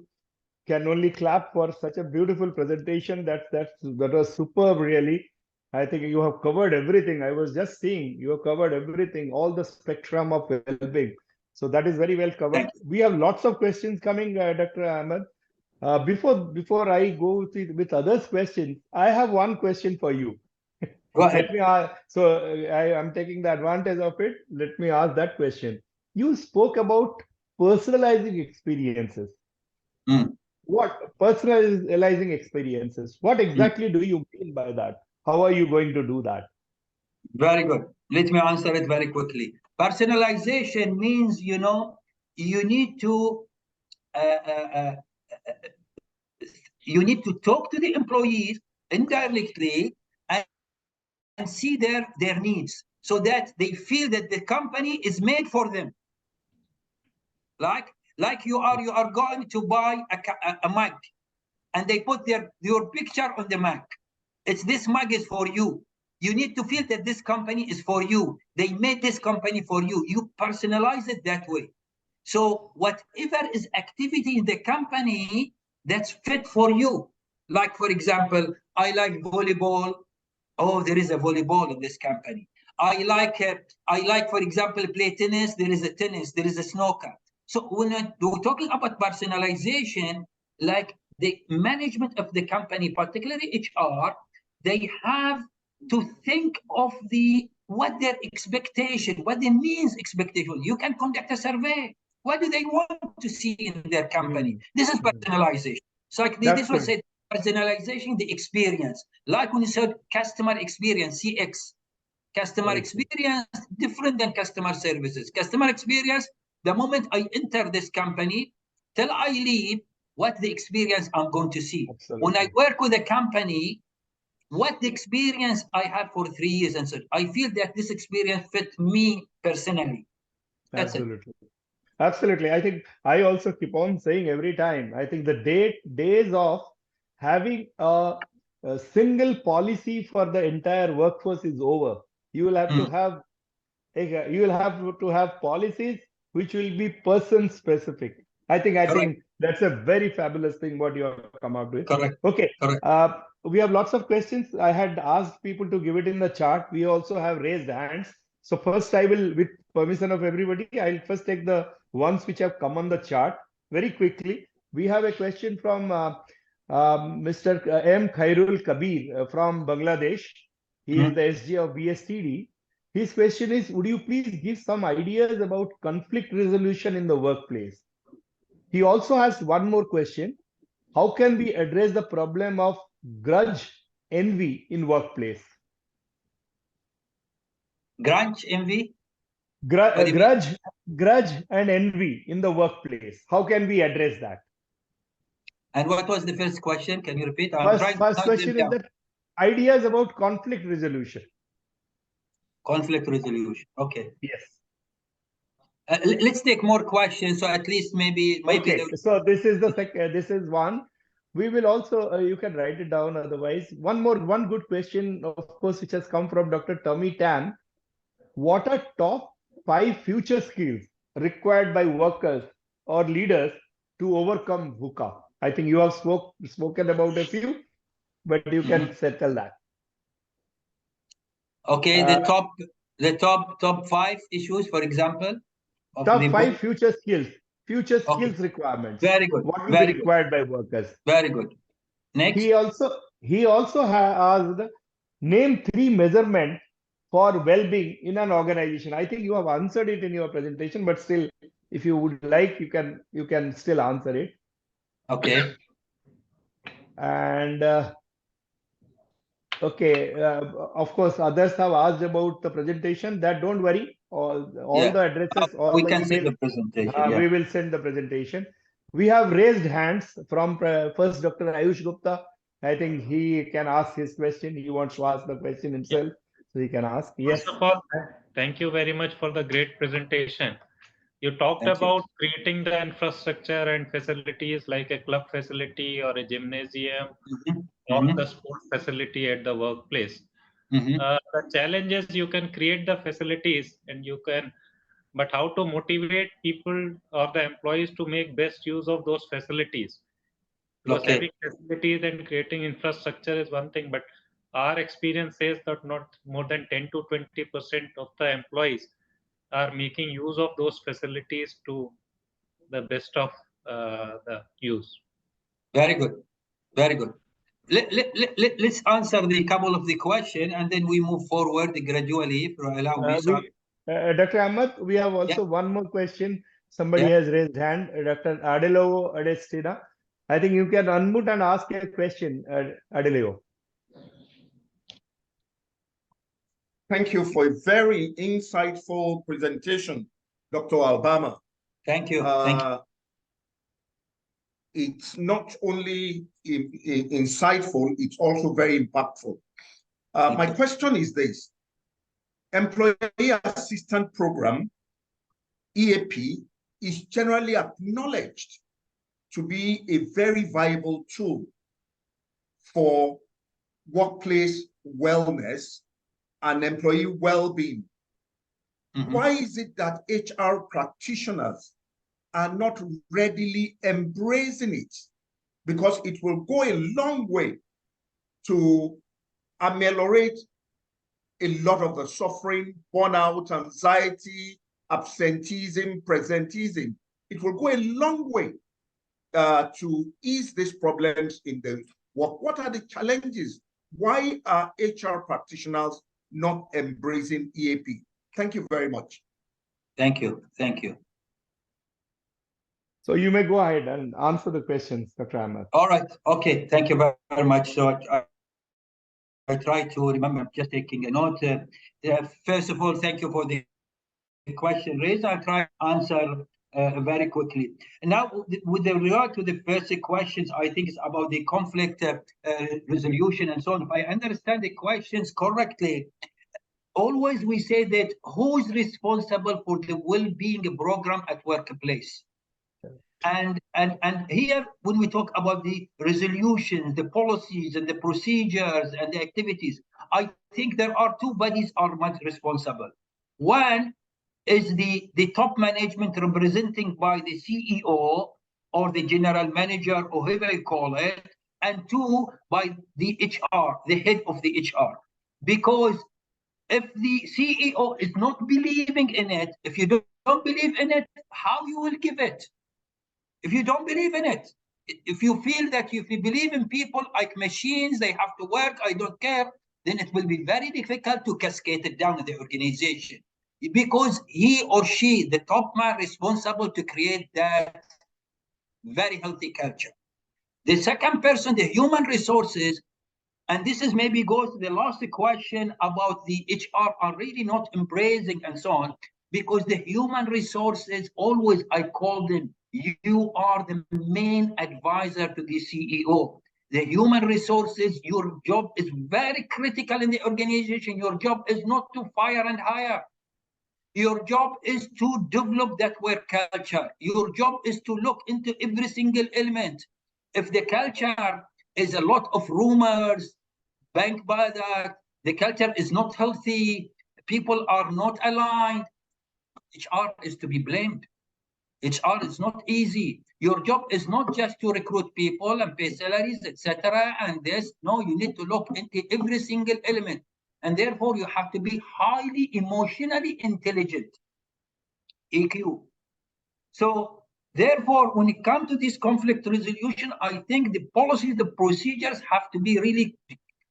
can only clap for such a beautiful presentation. That was superb, really. I think you have covered everything. I was just seeing you have covered everything, all the spectrum of well-being. So that is very well covered. We have lots of questions coming, Dr. Ahmed. Before I go with others' questions, I have one question for you. Go ahead. Let me ask, so I am taking the advantage of it. Let me ask that question. You spoke about personalizing experiences. What personalizing experiences? What exactly do you mean by that? How are you going to do that? Very good. Let me answer it very quickly. Personalization means, you know, you need to talk to the employees indirectly and see their needs, so that they feel that the company is made for them. Like you are going to buy a mug, and they put your picture on the mug. It's this mug is for you. You need to feel that this company is for you. They made this company for you. You personalize it that way. So whatever is activity in the company that's fit for you. Like, for example, I like volleyball. Oh, there is a volleyball in this company. I like, for example, play tennis. There is a tennis. There is a snooker. So when we're talking about personalization, like the management of the company, particularly HR, they have to think of what their expectation, what the means expectation. You can conduct a survey. What do they want to see in their company? This is personalization. So like this was said, personalization, the experience. Like when you said customer experience, CX. Customer experience, different than customer services. Customer experience, the moment I enter this company, till I leave, what the experience I'm going to see. Absolutely. When I work with a company, what the experience I have for 3 years and so I feel that this experience fit me personally. That's Absolutely. It. Absolutely. I think I also keep on saying every time, I think the days of having a single policy for the entire workforce is over. You will have to have policies which will be person specific. I think that's a very fabulous thing what you have come up with. Correct. Okay. Correct. We have lots of questions. I had asked people to give it in the chat. We also have raised hands. So first I will, with permission of everybody, I'll first take the ones which have come on the chart very quickly. We have a question from Mr. M. Khairul Kabir from Bangladesh. He is the SG of IFTDO. His question is, would you please give some ideas about conflict resolution in the workplace? He also has one more question. How can we address the problem of grudge envy in workplace? Grudge envy? Grudge and envy in the workplace. How can we address that? And what was the first question? Can you repeat? First question is that ideas about conflict resolution. Conflict resolution. Okay. Yes. Let's take more questions. So at least maybe. Okay. So this is the second. This is one. We will also. You can write it down. Otherwise, one good question, of course, which has come from Dr. Tommy Tan. What are top 5 future skills required by workers or leaders to overcome VUCA? I think you have spoken about a few, but you can settle that. Okay, the top 5 issues, for example. Top 5 future skills requirements. Very good. What will be required by workers? Very good. Next. He also asked, name 3 measurements for well-being in an organization. I think you have answered it in your presentation, but still, if you would like, you can still answer it. Okay. And of course, others have asked about the presentation. That don't worry. All the addresses, all we the can emails, send the presentation. we will send the presentation. We have raised hands from first Dr. Ayush Gupta. I think he can ask his question. He wants to ask the question himself, so he can ask. Yes. First of all, thank you very much for the great presentation. You talked about creating the infrastructure and facilities like a club facility or a gymnasium or the sports facility at the workplace. The challenge is you can create the facilities and but how to motivate people or the employees to make best use of those facilities? Because having facilities and creating infrastructure is one thing, but our experience says that not more than 10 to 20% of the employees are making use of those facilities to the best of the use. Very good. Very good. Let's answer the couple of the question and then we move forward gradually, if you allow me. Dr. Ahmed, we have also one more question. Somebody has raised hand, Dr. Adelo Adestina. I think you can unmute and ask a question, Adeleo. Thank you for a very insightful presentation, Dr. Albama. Thank you. Thank you. It's not only insightful, it's also very impactful. My question is this. Employee Assistance Program, EAP, is generally acknowledged to be a very viable tool for workplace wellness and employee well-being. Why is it that HR practitioners are not readily embracing it? Because it will go a long way to ameliorate a lot of the suffering, burnout, anxiety, absenteeism, presenteeism. It will go a long way to ease these problems in the work. What are the challenges? Why are HR practitioners not embracing EAP? Thank you very much. Thank you. Thank you. So you may go ahead and answer the questions, Dr. Ahmed. All right. Okay. Thank you very much. So I try to remember, just taking a note. First of all, thank you for the question raised. I'll try to answer very quickly. And now, with regard to the first questions, I think it's about the conflict resolution and so on. If I understand the questions correctly, always we say that who is responsible for the well-being program at workplace? And here, when we talk about the resolutions, the policies and the procedures and the activities, I think there are two bodies are much responsible. One is the top management representing by the CEO or the general manager or whoever you call it, and two, by the HR, the head of the HR. Because if the CEO is not believing in it, if you don't believe in it, how you will give it? If you don't believe in it, if you feel that if you believe in people like machines, they have to work, I don't care, then it will be very difficult to cascade it down to the organization. Because he or she, the top man, responsible to create that very healthy culture. The second person, the human resources, and this is maybe goes to the last question about the HR are really not embracing and so on, because the human resources, always I call them, you are the main advisor to the CEO. The human resources, your job is very critical in the organization. Your job is not to fire and hire. Your job is to develop that work culture. Your job is to look into every single element. If the culture is a lot of rumors, bank by that, the culture is not healthy, people are not aligned, HR is to be blamed. HR is not easy. Your job is not just to recruit people and pay salaries, etc. And this, no, you need to look into every single element. And therefore, you have to be highly emotionally intelligent, EQ. So therefore, when it comes to this conflict resolution, I think the policies, the procedures have to be really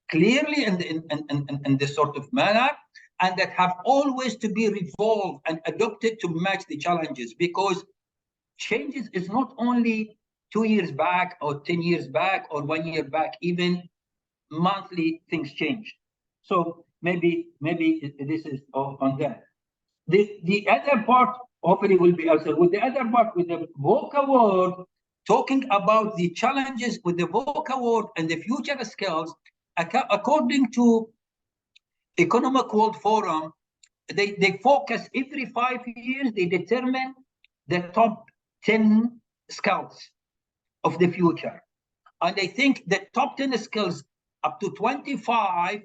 clearly in this sort of manner, and that have always to be revolved and adopted to match the challenges, because changes is not only 2 years back or 10 years back or 1 year back, even monthly things change. So maybe this is on that. The other part hopefully will be answered. With the other part, with the VOCA award, talking about the challenges with the VOCA award and the future skills, according to Economic World Forum, they focus every 5 years, they determine the top 10 skills of the future. And I think the top 10 skills up to 25,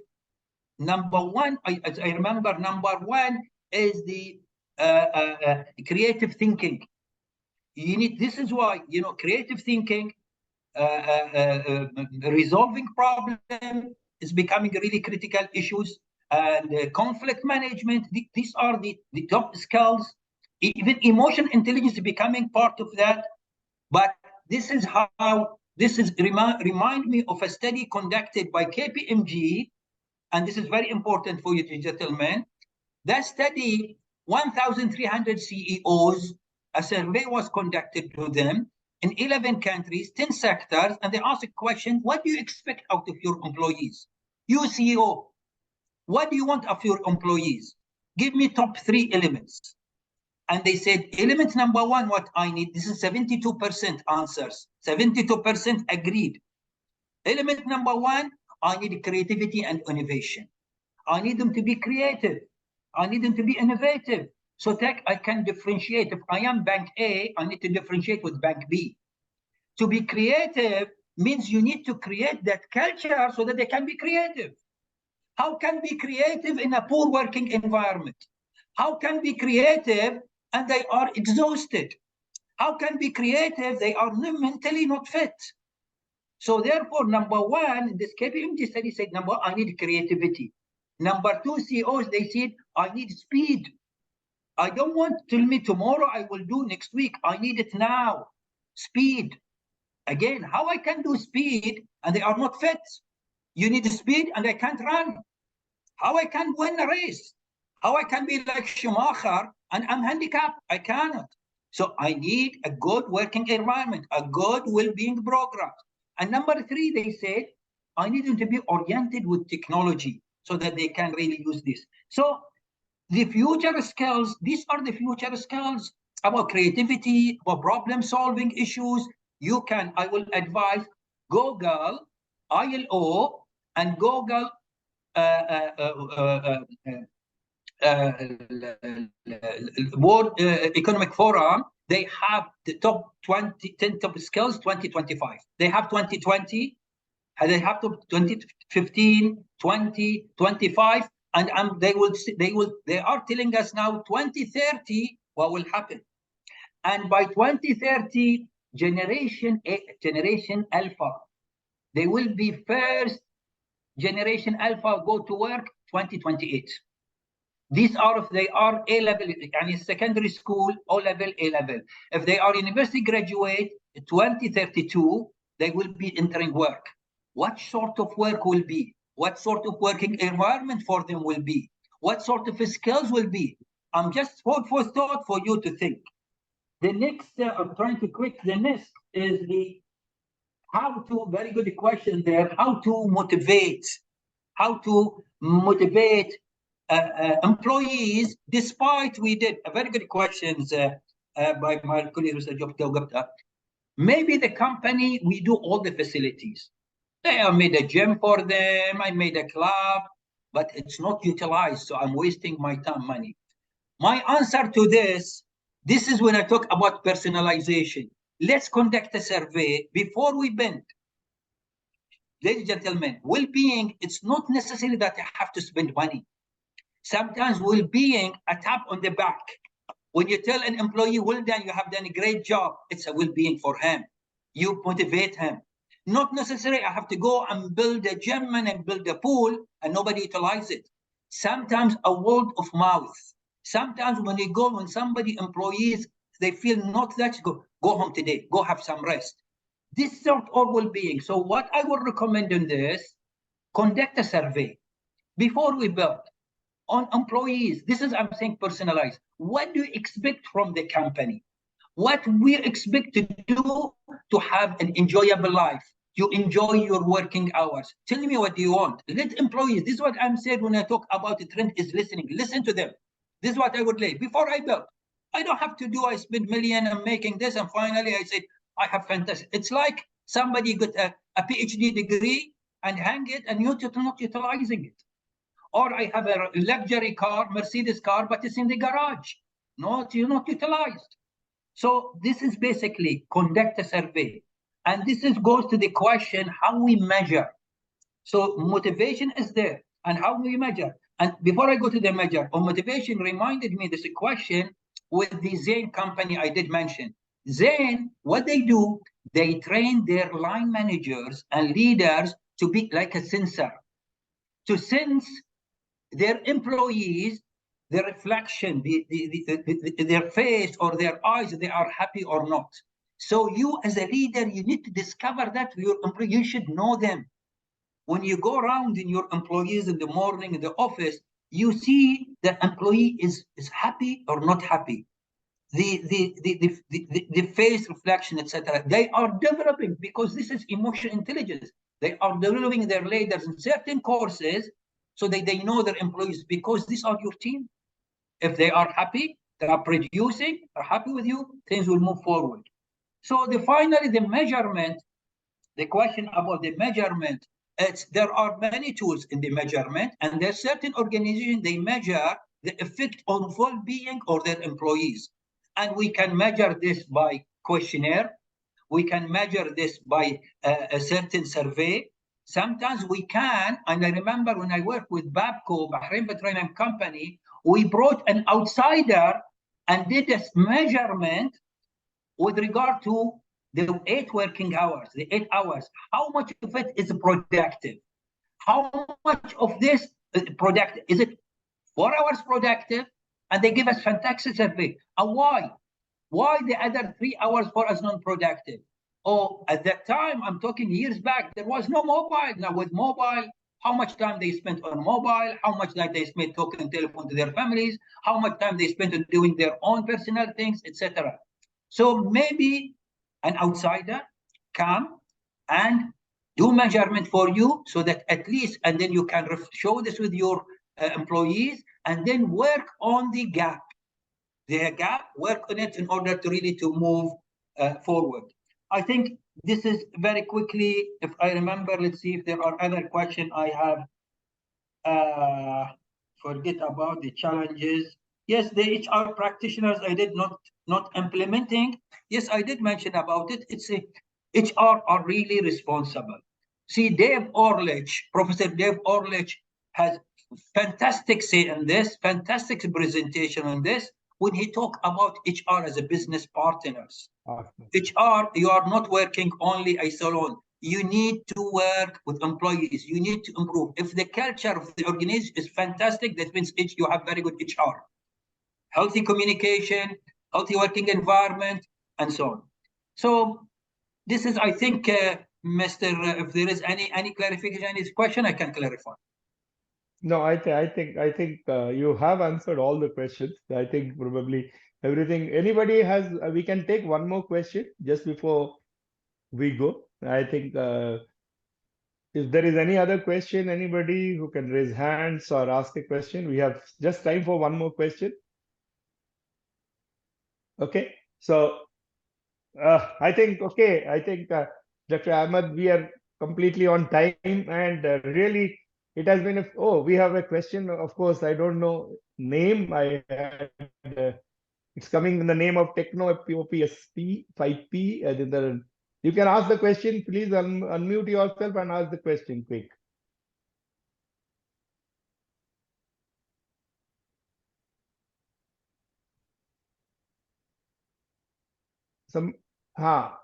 number one, I remember number one is the creative thinking. You need, this is why, you know, creative thinking, resolving problem, is becoming really critical issues, and conflict management. These are the top skills. Even emotional intelligence is becoming part of that. But this is how, this is remind me of a study conducted by KPMG, and this is very important for you, gentlemen. That study, 1,300 CEOs, a survey was conducted to them in 11 countries, 10 sectors, and they asked a question: what do you expect out of your employees? You CEO, what do you want of your employees? Give me top 3 elements. And they said, element number 1, what I need, this is 72% answers, 72% agreed. Element number 1, I need creativity and innovation. I need them to be creative. I need them to be innovative. So I can differentiate. If I am bank A, I need to differentiate with bank B. To be creative means you need to create that culture so that they can be creative. How can be creative in a poor working environment? How can be creative and they are exhausted? How can be creative? They are mentally not fit. So therefore, number 1, this KPMG study said, I need creativity. Number 2, CEOs, they said, I need speed. I don't want to tell me tomorrow I will do next week. I need it now. Speed. Again, how I can do speed and they are not fit? You need speed and I can't run. How I can win a race? How I can be like Schumacher and I'm handicapped? I cannot. So I need a good working environment, a good well-being program. And number 3, they said, I need them to be oriented with technology so that they can really use this. So the future skills, these are the future skills about creativity, about problem-solving issues. You can, I will advise, Google ILO and Google World Economic Forum. They have the top 10 top skills 2025. They have 2020, and they have to 2015, 20, 25, and they are telling us now 2030 what will happen. And by 2030, generation Alpha, they will be first generation Alpha go to work 2028. These are, if they are A-level, and secondary school, O-level, A-level. If they are university graduate, 2032, they will be entering work. What sort of work will be? What sort of working environment for them will be? What sort of skills will be? I'm just food for thought for you to think. The next, I'm trying to quick, the next is the how to, very good question there, how to motivate employees, despite we did a very good questions by my colleague, Mr. Jobta. Maybe the company, we do all the facilities. I made a gym for them, I made a club, but it's not utilized, so I'm wasting my time, money. My answer to this is when I talk about personalization. Let's conduct a survey before we bend. Ladies and gentlemen, well-being, it's not necessarily that you have to spend money. Sometimes well-being, a tap on the back. When you tell an employee, well done, you have done a great job, it's a well-being for him. You motivate him. Not necessarily I have to go and build a gym and build a pool and nobody utilizes it. Sometimes a word of mouth. Sometimes when somebody, employees, they feel not that, go home today, go have some rest. This sort of well-being. So what I would recommend in this, conduct a survey before we build on employees. This is, I'm saying, personalized. What do you expect from the company? What we expect to do to have an enjoyable life, to enjoy your working hours. Tell me what you want. Let employees, this is what I'm saying when I talk about the trend is listening. Listen to them. This is what I would lay before I build. I don't have to do, I spend million and making this, and finally I said, I have fantastic. It's like somebody got a PhD degree and hang it and you're not utilizing it. Or I have a luxury car, Mercedes car, but it's in the garage. You're not utilized. So this is basically conduct a survey. And this goes to the question, how we measure. So motivation is there and how we measure. And before I go to the measure, motivation reminded me this question with the Zain company I did mention. Zain, what they do, they train their line managers and leaders to be like a sensor. to sense their employees, their reflection, their face or their eyes, they are happy or not. So you as a leader, you need to discover that your employees, you should know them. When you go around in your employees in the morning in the office, you see the employee is happy or not happy. The face reflection, etc. They are developing, because this is emotional intelligence. They are developing their leaders in certain courses so that they know their employees, because these are your team. If they are happy, they are producing, are happy with you, things will move forward. So finally, the measurement, the question about the measurement, there are many tools in the measurement, and there are certain organizations, they measure the effect on well-being or their employees. And we can measure this by questionnaire. We can measure this by a certain survey. Sometimes we can, and I remember when I worked with Babco, Bahrain Petroleum Company, we brought an outsider and did this measurement with regard to the 8 working hours, the 8 hours. How much of it is productive? How much of this is productive? Is it 4 hours productive? And they give us fantastic survey. And why? Why the other 3 hours for us non-productive? Oh, at that time, I'm talking years back, there was no mobile. Now with mobile, how much time they spent on mobile, how much time they spent talking telephone to their families, how much time they spent on doing their own personal things, etc. So maybe an outsider come and do measurement for you, so that at least, and then you can show this with your employees, and then work on the gap. Work on it in order to really to move forward. I think this is very quickly, if I remember, let's see if there are other questions I have. Forget about the challenges. Yes, the HR practitioners, I did not implementing. Yes, I did mention about it. It's HR are really responsible. See, Professor Dave Orlich has fantastic say in this, fantastic presentation on this, when he talk about HR as a business partners. Awesome. HR, you are not working only alone. You need to work with employees. You need to improve. If the culture of the organization is fantastic, that means you have very good HR. Healthy communication, healthy working environment, and so on. So this is, I think, Mr. If there is any clarification, any question, I can clarify. No, I think you have answered all the questions. I think probably everything. Anybody has? We can take one more question just before we go. I think if there is any other question, anybody who can raise hands or ask a question, we have just time for one more question. Okay, so I think Dr. Ahmed, we are completely on time, and really it has been we have a question. Of course, I don't know name. I had it's coming in the name of Techno POPSP 5P. You can ask the question. Please unmute yourself and ask the question quick.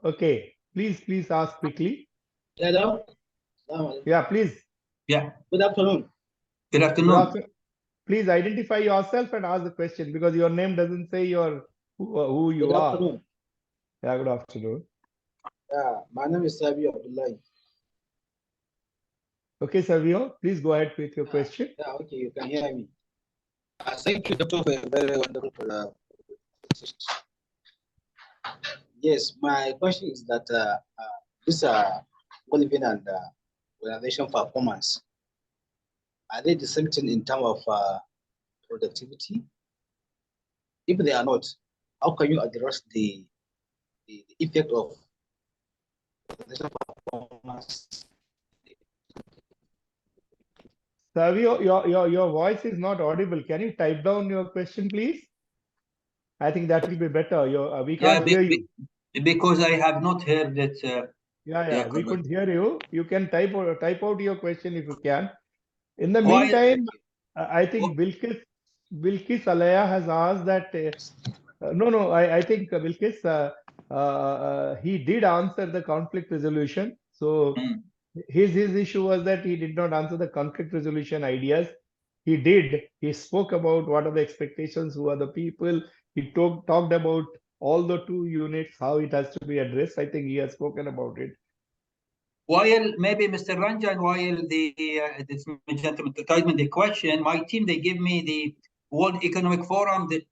Okay. Please ask quickly. Hello. Yeah, please. Yeah. Good afternoon. Good afternoon. Please identify yourself and ask the question, because your name doesn't say who you are. Good afternoon. Yeah, good afternoon. Yeah, my name is Savio Abdullahi. Okay, Savio, please go ahead with your question. Yeah, okay, you can hear me. Thank you, Doctor, for a very wonderful Yes, my question is that this Wellbeing and organization performance, are they the same thing in terms of productivity? If they are not, how can you address the effect of organization performance? Savio, your voice is not audible. Can you type down your question, please? I think that will be better. We can't hear you. Because I have not heard it. We couldn't hear you. You can type out your question if you can. In the meantime, I think Bilkis Alaya has asked that. I think Bilkis, he did answer the conflict resolution. So his issue was that he did not answer the conflict resolution ideas. He did. He spoke about what are the expectations, who are the people. He talked about all the 2 units, how it has to be addressed. I think he has spoken about it. While maybe Mr. Ranjan, while this gentleman told me the question, my team, they give me the World Economic Forum, the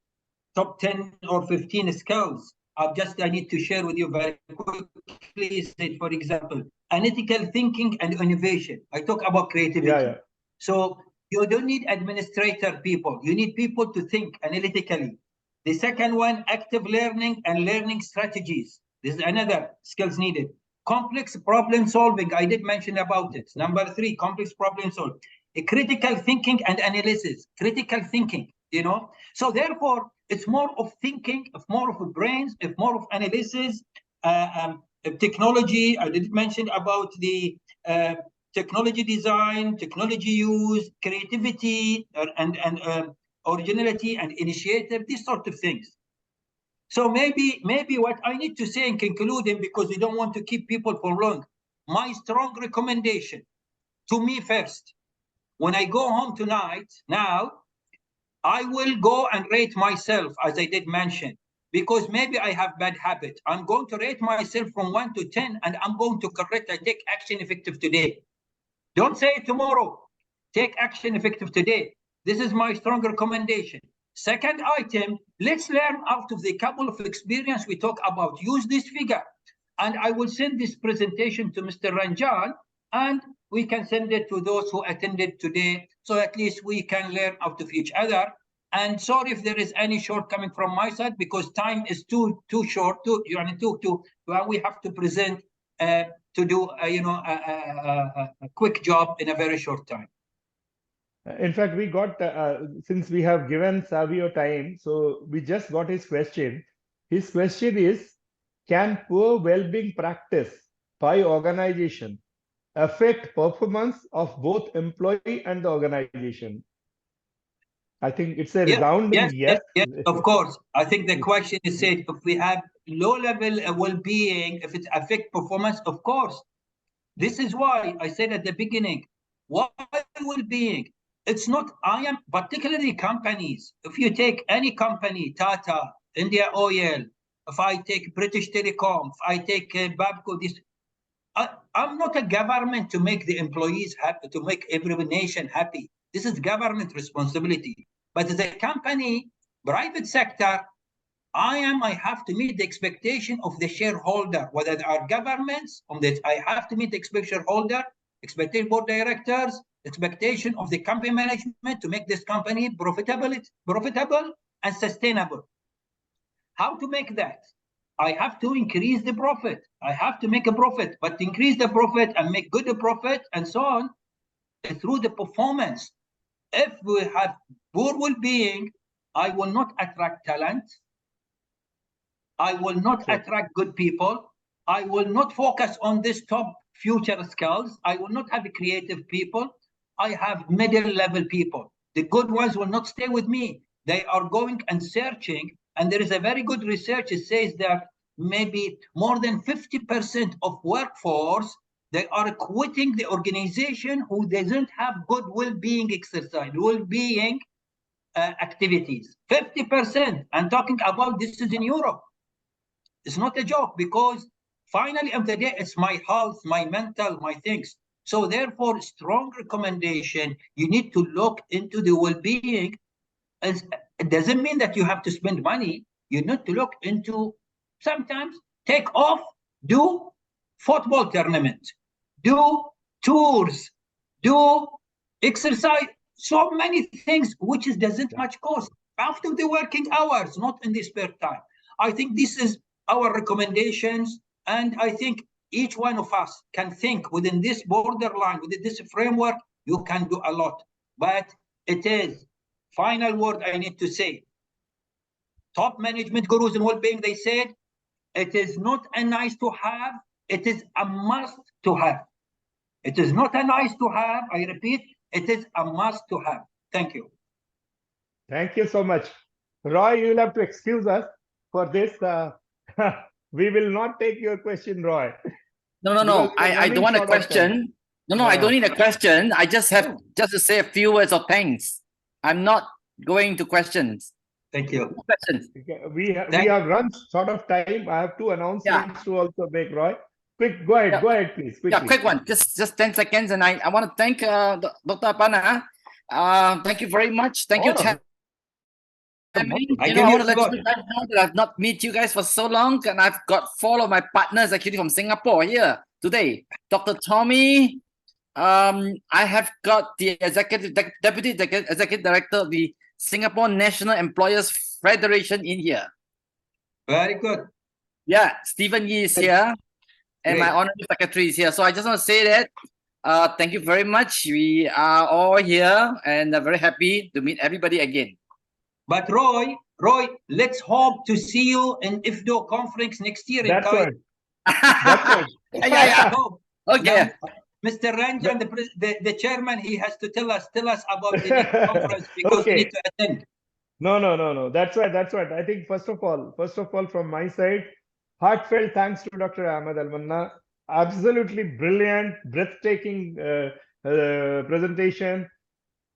top 10 or 15 skills. I need to share with you very quickly. For example, analytical thinking and innovation. I talk about creativity. Yeah. So you don't need administrator people. You need people to think analytically. The second one, active learning and learning strategies. This is another skills needed. Complex problem solving. I did mention about it. Number 3, complex problem solving. Critical thinking and analysis. Critical thinking, So therefore, it's more of thinking, more of brains, more of analysis, technology. I did mention about the technology design, technology use, creativity, and originality and initiative, these sort of things. So maybe what I need to say in concluding, because we don't want to keep people for long, my strong recommendation to me first, when I go home tonight, now, I will go and rate myself, as I did mention, because maybe I have bad habit. I'm going to rate myself from 1 to 10, and I'm going to correct. I take action effective today. Don't say it tomorrow. Take action effective today. This is my strong recommendation. Second item, let's learn out of the couple of experience we talk about. Use this figure. And I will send this presentation to Mr. Ranjan, and we can send it to those who attended today, so at least we can learn out of each other. And sorry if there is any shortcoming from my side, because time is too short. We have to present to do a quick job in a very short time. In fact, we got since we have given Savio time, so we just got his question. His question is, can poor well-being practice by organization affect performance of both employee and the organization? I think it's a resounding yes. Yes, of course. I think the question is said, if we have low-level well-being, if it affects performance, of course. This is why I said at the beginning, why well-being? It's not, I am particularly companies. If you take any company, Tata, India Oil, if I take British Telecom, if I take Babco, I'm not a government to make the employees happy, to make every nation happy. This is government responsibility. But as a company, private sector, I have to meet the expectation of the shareholder, whether they are governments, I have to meet the expectation shareholder, expectation board directors, expectation of the company management to make this company profitable and sustainable. How to make that? I have to increase the profit. I have to make a profit, but increase the profit and make good profit and so on through the performance. If we have poor well-being, I will not attract talent. I will not attract good people. I will not focus on this top future skills. I will not have creative people. I have middle-level people. The good ones will not stay with me. They are going and searching. And there is a very good research. It says that maybe more than 50% of workforce, they are quitting the organization who doesn't have good well-being exercise, well-being activities. 50%. I'm talking about this is in Europe. It's not a joke, because finally of the day, it's my health, my mental, my things. So therefore, strong recommendation, you need to look into the well-being. It doesn't mean that you have to spend money. You need to look into, sometimes take off, do football tournament, do tours, do exercise, so many things which doesn't much cost after the working hours, not in the spare time. I think this is our recommendations, and I think each one of us can think within this borderline, within this framework, you can do a lot. But it is, final word I need to say, top management gurus in well-being, they said, it is not a nice to have, it is a must to have. It is not a nice to have, I repeat, it is a must to have. Thank you. Thank you so much. Roy, you will have to excuse us for this. We will not take your question, Roy. No. Because we are I running don't want a short of time. question. No, I don't need a question. I just have to say a few words of thanks. I'm not going to questions. Thank you. No questions. We have run short of time. I have two announcements to also make, Roy. Quick, go ahead, please. Quickly. Yeah, quick one. Just 10 seconds. And I want to thank Dr. Apana. Thank you very much. Thank you, Chairman. I want to let you guys know that I've not met you guys for so long, and I've got 4 of my partners actually from Singapore here today. Dr. Tommy, I have got the Deputy Executive Director of the Singapore National Employers Federation in here. Very good. Yeah, Stephen Yee is here, and my Honorary Secretary is here. So I just want to say that thank you very much. We are all here and very happy to meet everybody again. But Roy, let's hope to see you in IFTDO conference next year. That's in right. That's right. Yeah. Okay. Now, Mr. Ranjan, the chairman, he has to tell us about the next conference because we need to attend. No. That's right. I think first of all, from my side, heartfelt thanks to Dr. Ahmed Al-Manna. Absolutely brilliant, breathtaking presentation.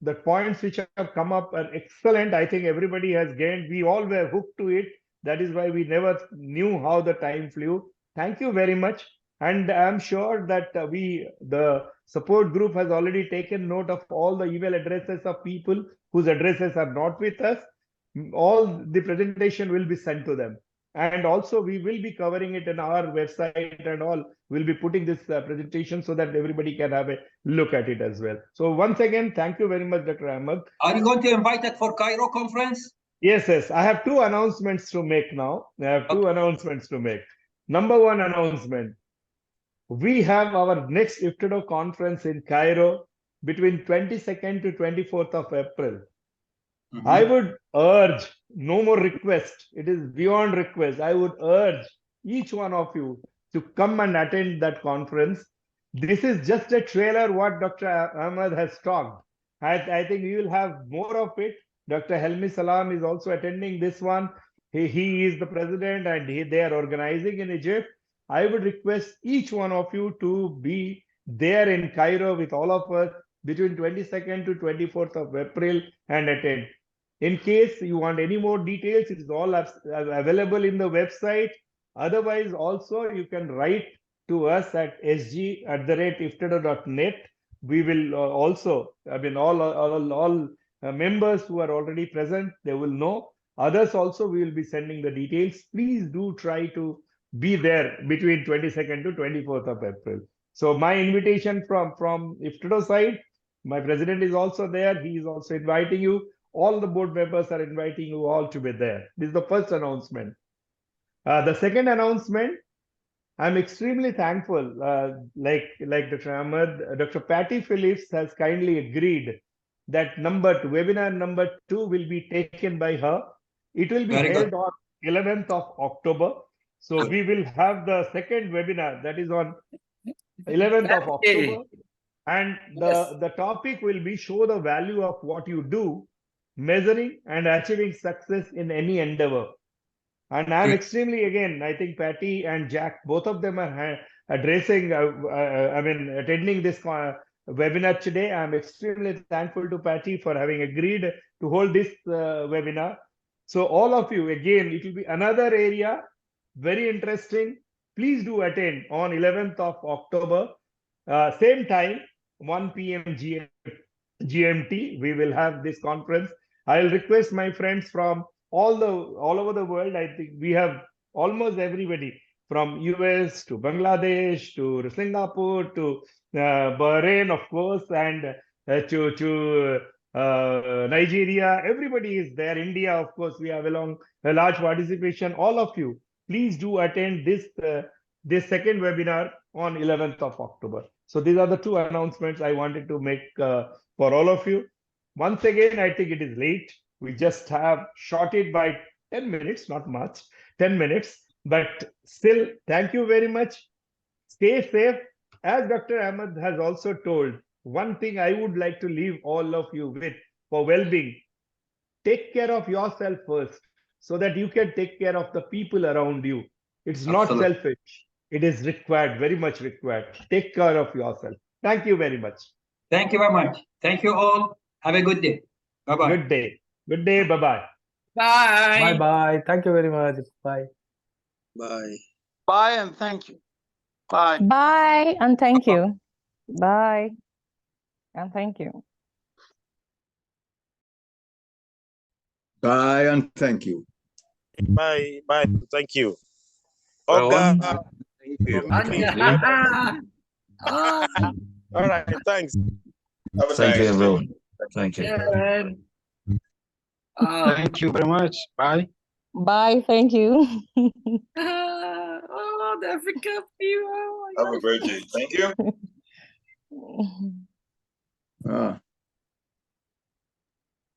The points which have come up are excellent. I think everybody has gained. We all were hooked to it. That is why we never knew how the time flew. Thank you very much. And I'm sure that the support group has already taken note of all the email addresses of people whose addresses are not with us. All the presentation will be sent to them. And also we will be covering it in our website and all. We'll be putting this presentation so that everybody can have a look at it as well. So once again, thank you very much, Dr. Ahmed. Are you going to invite us for Cairo conference? Yes. I have 2 announcements to make now. Number 1 announcement. We have our next IFTDO conference in Cairo between 22nd to 24th of April. I would urge, no more request. It is beyond request. I would urge each one of you to come and attend that conference. This is just a trailer what Dr. Ahmed has talked. I think we will have more of it. Dr. Helmi Salam is also attending this one. He is the president and they are organizing in Egypt. I would request each one of you to be there in Cairo with all of us between 22nd to 24th of April and attend. In case you want any more details, it is all available in the website. Otherwise, also you can write to us at sg@iftdo.net. We will also, all members who are already present, they will know. Others also, we will be sending the details. Please do try to be there between 22nd to 24th of April. So my invitation from IFTDO side, my president is also there. He is also inviting you. All the board members are inviting you all to be there. This is the first announcement. The second announcement, I'm extremely thankful. Like Dr. Ahmed, Dr. Patty Phillips has kindly agreed that webinar number 2 will be taken by her. It will be held on 11th of October. So we will have the second webinar that is on 11th of October. And the topic will be show the value of what you do, measuring and achieving success in any endeavor. And I'm extremely, again, I think Patty and Jack, both of them are attending this webinar today. I'm extremely thankful to Patty for having agreed to hold this webinar. So all of you, again, it will be another area, very interesting. Please do attend on 11th of October, same time, 1 p.m. GMT. We will have this conference. I'll request my friends from all over the world. I think we have almost everybody from US to Bangladesh to Singapore to Bahrain, of course, and to Nigeria. Everybody is there. India, of course, we have a large participation. All of you, please do attend this second webinar on 11th of October. So these are the 2 announcements I wanted to make for all of you. Once again, I think it is late. We just have shot it by 10 minutes, not much, 10 minutes. But still, thank you very much. Stay safe. As Dr. Ahmed has also told, one thing I would like to leave all of you with for well-being, take care of yourself first so that you can take care of the people around you. It's not selfish. It is required, very much required. Take care of yourself. Thank you very much. Thank you very much. Thank you all. Have a good day. Bye-bye. Good day. Good day. Bye-bye. Bye. Bye-bye. Thank you very much. Bye. Bye. Bye and thank you. Bye. Bye and thank you. Bye and thank you. Bye and thank you. Bye. Bye. Thank you. Well, Olga. Oh. All right. Thanks. thank you, everyone. Thank you. Thank you very much. Bye. Bye. Thank you. Oh, the Africa view. Oh, Have a great day. Thank you. Ah.